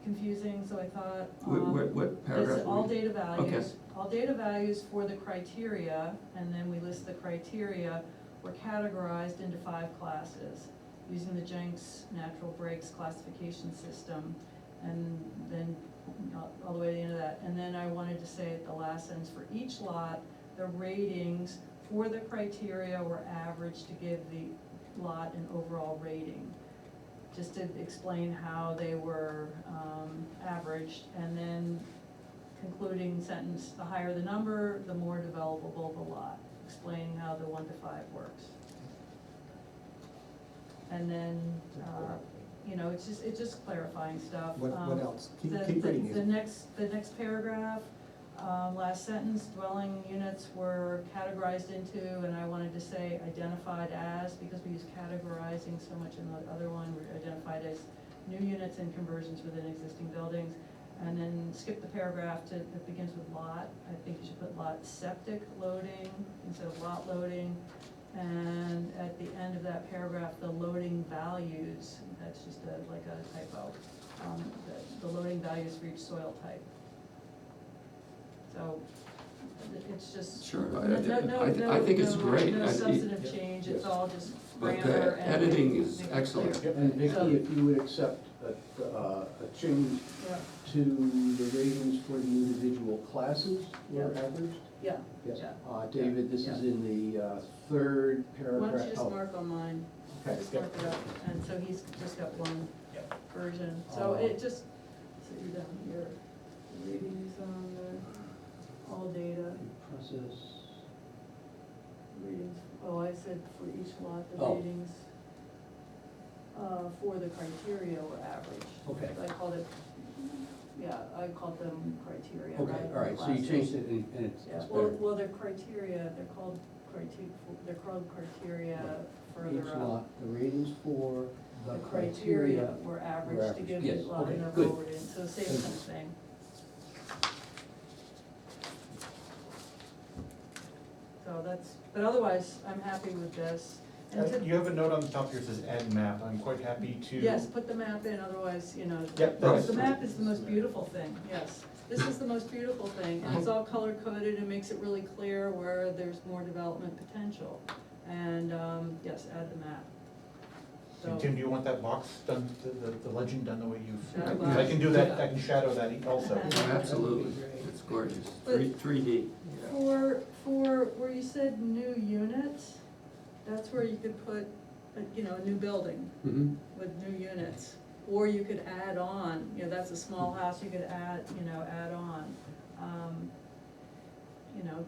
confusing, so I thought, What paragraph? it's all were you- data values. Okay. All data values for the criteria, and then we list the criteria, were categorized into 5 classes, using the Jenks Natural Breaks classification system, and then all the way to the end of that. And then I wanted to say at the last sentence, for each lot, the ratings for the criteria were averaged to give the lot an overall rating. Just to explain how they were averaged, and then concluding sentence, the higher the number, the more developable the lot, explaining how the 1 to 5 works. And then, you know, it's just clarifying stuff. What else? Keep The reading it. next paragraph, last sentence, dwelling units were categorized into, and I wanted to say identified as, because we use categorizing so much in the other one, we're identified as new units and conversions within existing buildings. And then skip the paragraph that begins with lot. I think you should put lot septic loading instead of lot loading. And at the end of that paragraph, the loading values, that's just like a typo, the loading values for each soil type. So It's just. Sure, I think it's great. No I- substantive change, it's all just But grammar the and. editing is make it excellent. clear. And So- Vicki, if you would accept a change Yeah, to the ratings for the individual classes were Yeah. averaged? yeah, Yes. yeah. David, this is Yeah. in the third Why paragraph. don't you just Oh, mark on mine, okay. just mark it up, and so he's just got one Yep. version, so it just, so you're down here, readings on there, all data, Process. readings, oh, I said for each lot, the Oh. readings, for the criteria were average. Okay. I called it, yeah, I called them criteria, right? Okay, all right, so you Classes. changed it and it's Yeah, it's well, better. they're criteria, they're called criteria further Each up. lot, the ratings for The criteria were average to average, give yes, the lot okay, enough good. rating, so same kind of thing. So that's, but otherwise, I'm happy with this. And to- You have a note on the top here that says add map, I'm quite happy to. Yes, put the map in, otherwise, Yep, the that's- map is the most beautiful thing, yes. This is the most beautiful thing, and it's all color coded and makes it really clear where there's more development potential. And, yes, add the map. And So, Tim, do you want that box done, the legend done the way you've? Shadow Because I can do that, I can shadow that also. Oh, absolutely, it's gorgeous, 3D. for where you said new units, that's where you could put, a new building Mm-hmm. with new units. Or you could add on, that's a small house, you could add on,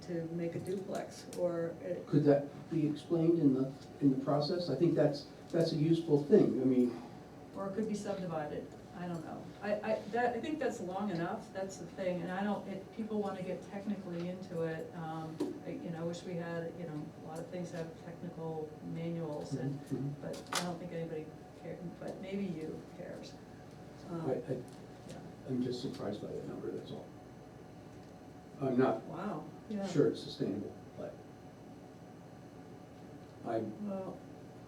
to make a duplex, or it, Could that be explained in the process? I think that's a useful thing, I mean, or it could be subdivided, I don't know. I think that's long enough, that's the thing, and people wanna get technically into it, I wish we had, a lot of things have technical manuals, and, Mhm. but I don't think anybody cares, but maybe you cares. I- Yeah. I'm just surprised by that number, that's all. I'm not Wow, yeah. sure it's sustainable, but Well,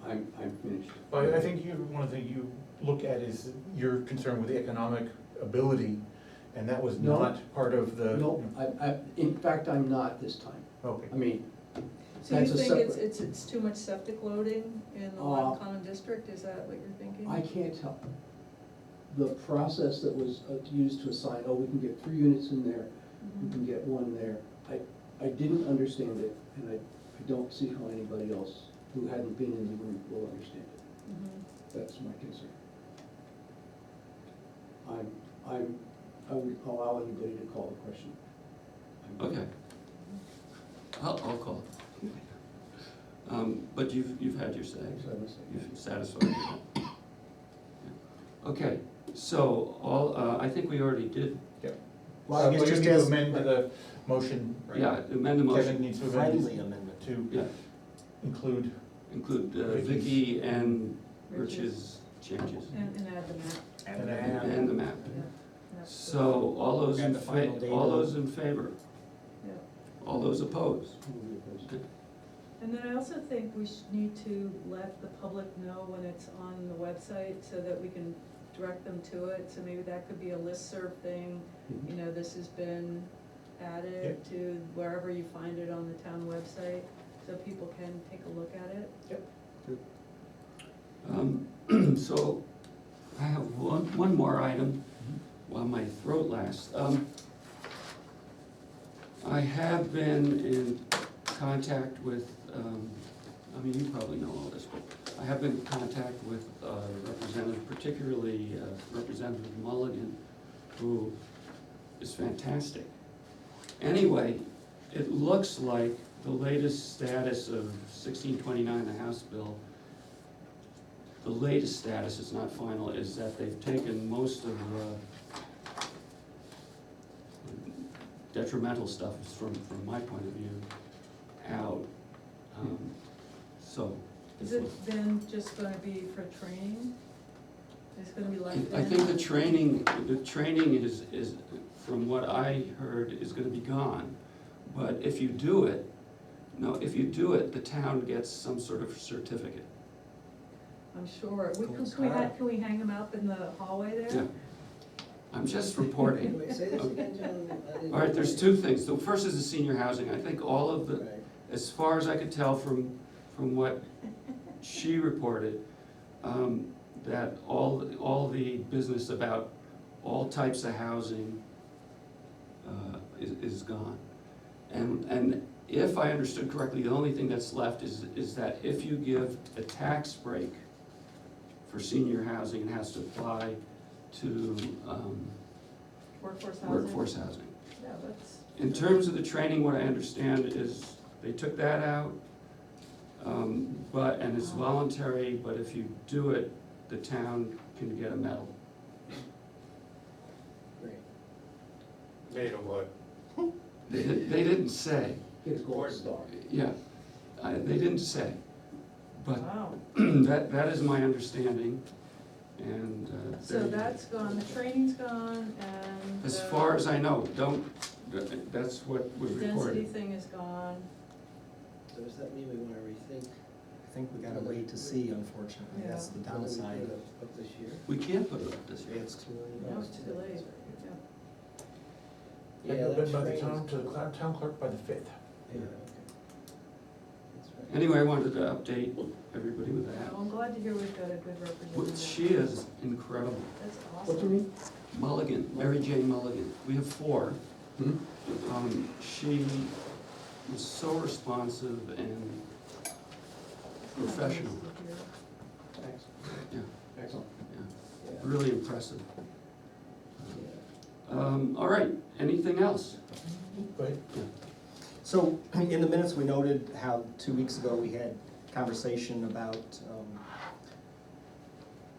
I'm finished. But I think one of the things you look at is your concern with the economic ability, and that was No. not part of the. No, in fact, I'm not this time. Okay. I mean, so you that's a think separate. it's too much septic loading in the Lyme Common District, is that what you're thinking? I can't tell. The process that was used to assign, we can get 3 units in there, we Mhm. can get 1 there. I didn't understand it, and I don't see how anybody else who hadn't been in the room will understand it. Mhm. That's my concern. I would allow anybody to call the question. Okay, I'll call. But you've had your say, So I must say. you've satisfied yourself. Yeah. Okay, so I think we already did, Well, I guess Well, you just need to as- amend the motion. yeah, amend the Kevin motion, needs to Friendly amend amendment. to yeah, include, include Vicky's. Vicky and Rich's. Rich's changes. And add the map. And the map. Yeah. That's So, all those And in the final data. all those in favor, Yeah. all those opposed? Okay. And then I also think we need to let the public know when it's on the website so that we can direct them to it. So maybe that could be a listserv thing, Mhm. this has been added Yep. to wherever you find it on the town website, so people can take a look at it. So, I have one more item while my throat lasts. I have been in contact with, you probably know all this, but I have been in contact with representative, particularly Representative Mulligan, who is fantastic. Anyway, it looks like the latest status of 1629, the House bill, the latest status, is not final, is that they've taken most of detrimental stuff, from my point of view, out. So. Is it then just gonna be for training? It's gonna be left in? I think the training is, from what I heard, is gonna be gone. But if you do it, the town gets some sort of certificate. I'm sure. Cool Can car. we hang them up in the hallway there? Yeah. I'm just reporting. Anyway, say this again, John. I didn't- All right, there's two things. The first is the senior housing. I think all of the, Right. as far as I could tell from what she reported, that all the business about all types of housing is gone. And if I understood correctly, the only thing that's left is that if you give a tax break for senior housing, it has to apply to Workforce housing. workforce housing. Yeah, that's. In terms of the training, what I understand is they took that out, and it's voluntary, but if you do it, the town can get a medal. Great. Made of what? They didn't say, Get a gold star. yeah, they didn't say, but Wow, that is my understanding, and so there- that's gone, the training's gone, and. as far as I know, that's what was The density reported. thing is gone. So does that mean we wanna rethink? I think we gotta wait to see, unfortunately, that's the whether we put downside. it up this year? We can't put it up this year. It's too No, it's too late, yeah. Yeah, And that by the training's- town, to the town clerk by the 5th. Yeah, okay. That's right. Anyway, I wanted to update everybody with Well, that. I'm glad to hear we've got a good Well, representative. she is incredible. That's awesome. What's her name? Mulligan, Mary Jane Mulligan. We have 4. Mhm. She was so responsive and professional, Excellent. yeah, Excellent. yeah, Yeah. really impressive. Yeah. All right, anything else? But So, in the minutes, we noted how 2 weeks ago we had conversation about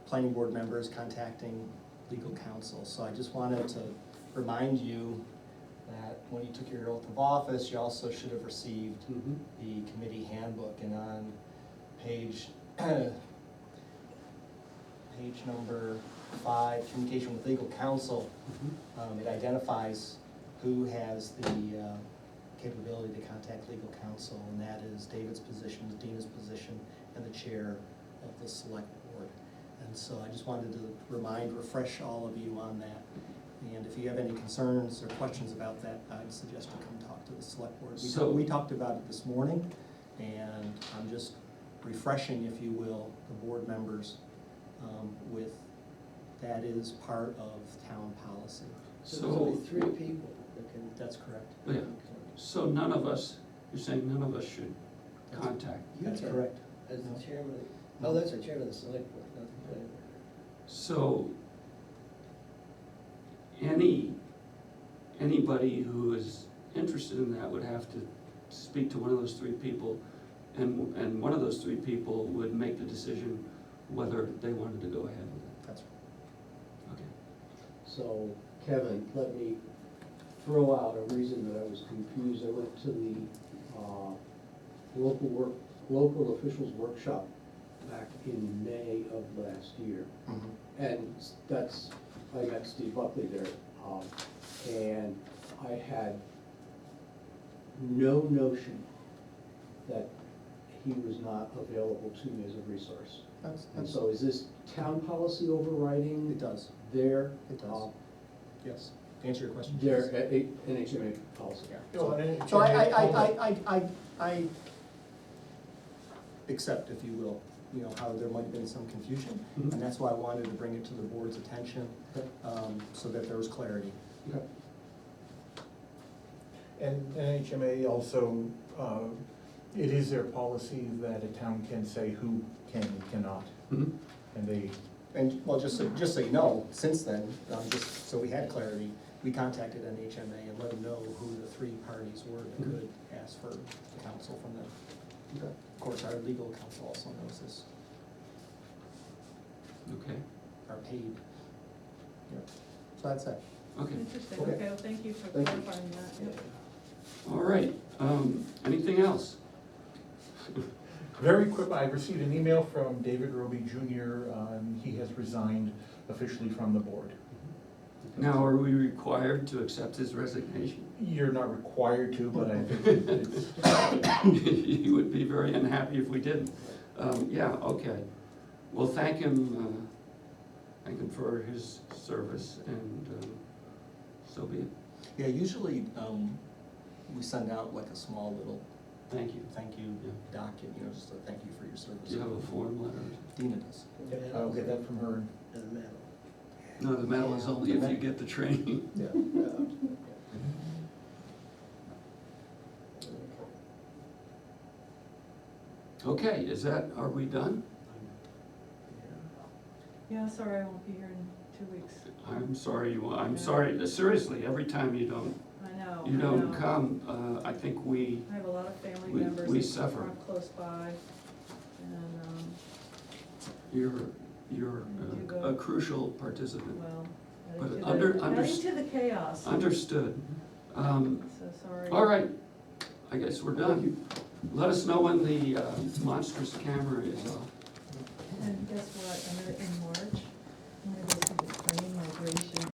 planning board members contacting legal counsel. So I just wanted to remind you that when you took your oath of office, you also should have received Mhm. the committee handbook, and on page number 5, communication with legal counsel, it identifies who has the capability to contact legal counsel, and that is David's position, Dina's position, and the chair of the select board. And so I just wanted to refresh all of you on that. And if you have any concerns or questions about that, I'd suggest you come talk to the select board. We talked about it this morning, and I'm just refreshing, if you will, the board members with, that is part of town policy. So there's only So, 3 people that can. That's correct. yeah, so none of us, you're saying none of us should contact? You That's can, correct. As No. the chairman, oh, that's the chairman of the select board, not the planning board. So, anybody who is interested in that would have to speak to one of those 3 people, and one of those 3 people would make the decision whether they wanted to go ahead with it. That's Okay. So, Kevin, let me throw out a reason that I was confused. I went to the local officials workshop back in May of last year. And that's, I met Steve Buckley there, and I had no notion that he was not available to me as a resource. And so is this town policy overriding It does, their? it does. Yes. To answer your question. Their yes. NHMA policy? So, So I accept, if you will, how there might have been some confusion, Mhm. and that's why I wanted to bring it to the board's attention, so that there was clarity. Okay. And NHMA also, it is their policy that a town can say who can and cannot. Mhm. And they, And, well, just so you know, since then, just so we had clarity, we contacted NHMA and let them know who the 3 parties were that could ask for counsel from them. Okay. Of course, our legal counsel also knows this, Okay, are paid. Yep. So that's it. okay, Interesting, Okay. okay, well, thank you for Thank you. clarifying that, yeah. all right, anything else? very quick, I received an email from David Roby Jr., he has resigned officially from the board. Now, are we required to accept his resignation? You're not required to, but I think it's, He would be very unhappy if we didn't. Yeah, okay. We'll thank him thank him for his service, and so be it. Yeah, usually, we send out like a small little Thank you. thank you Yeah. document, you know, just a thank you for your service. Do you have a form letter? Dina does. I'll get that from her. And the medal. No, the medal is only if you get the training. Yeah. Okay, are we done? Yeah, sorry, I won't be here in 2 weeks. I'm sorry, I'm Yeah. sorry, seriously, every time you don't I You don't know. come, I think we, I have a lot of family we members that suffer. aren't close by, and, you're I do go. a crucial participant. well, But adding to under- the, under- adding to the chaos. Understood. So sorry. All right, I guess we're done. Let us know when the monstrous camera is off. And guess what, in March, I'm gonna go see the crane migration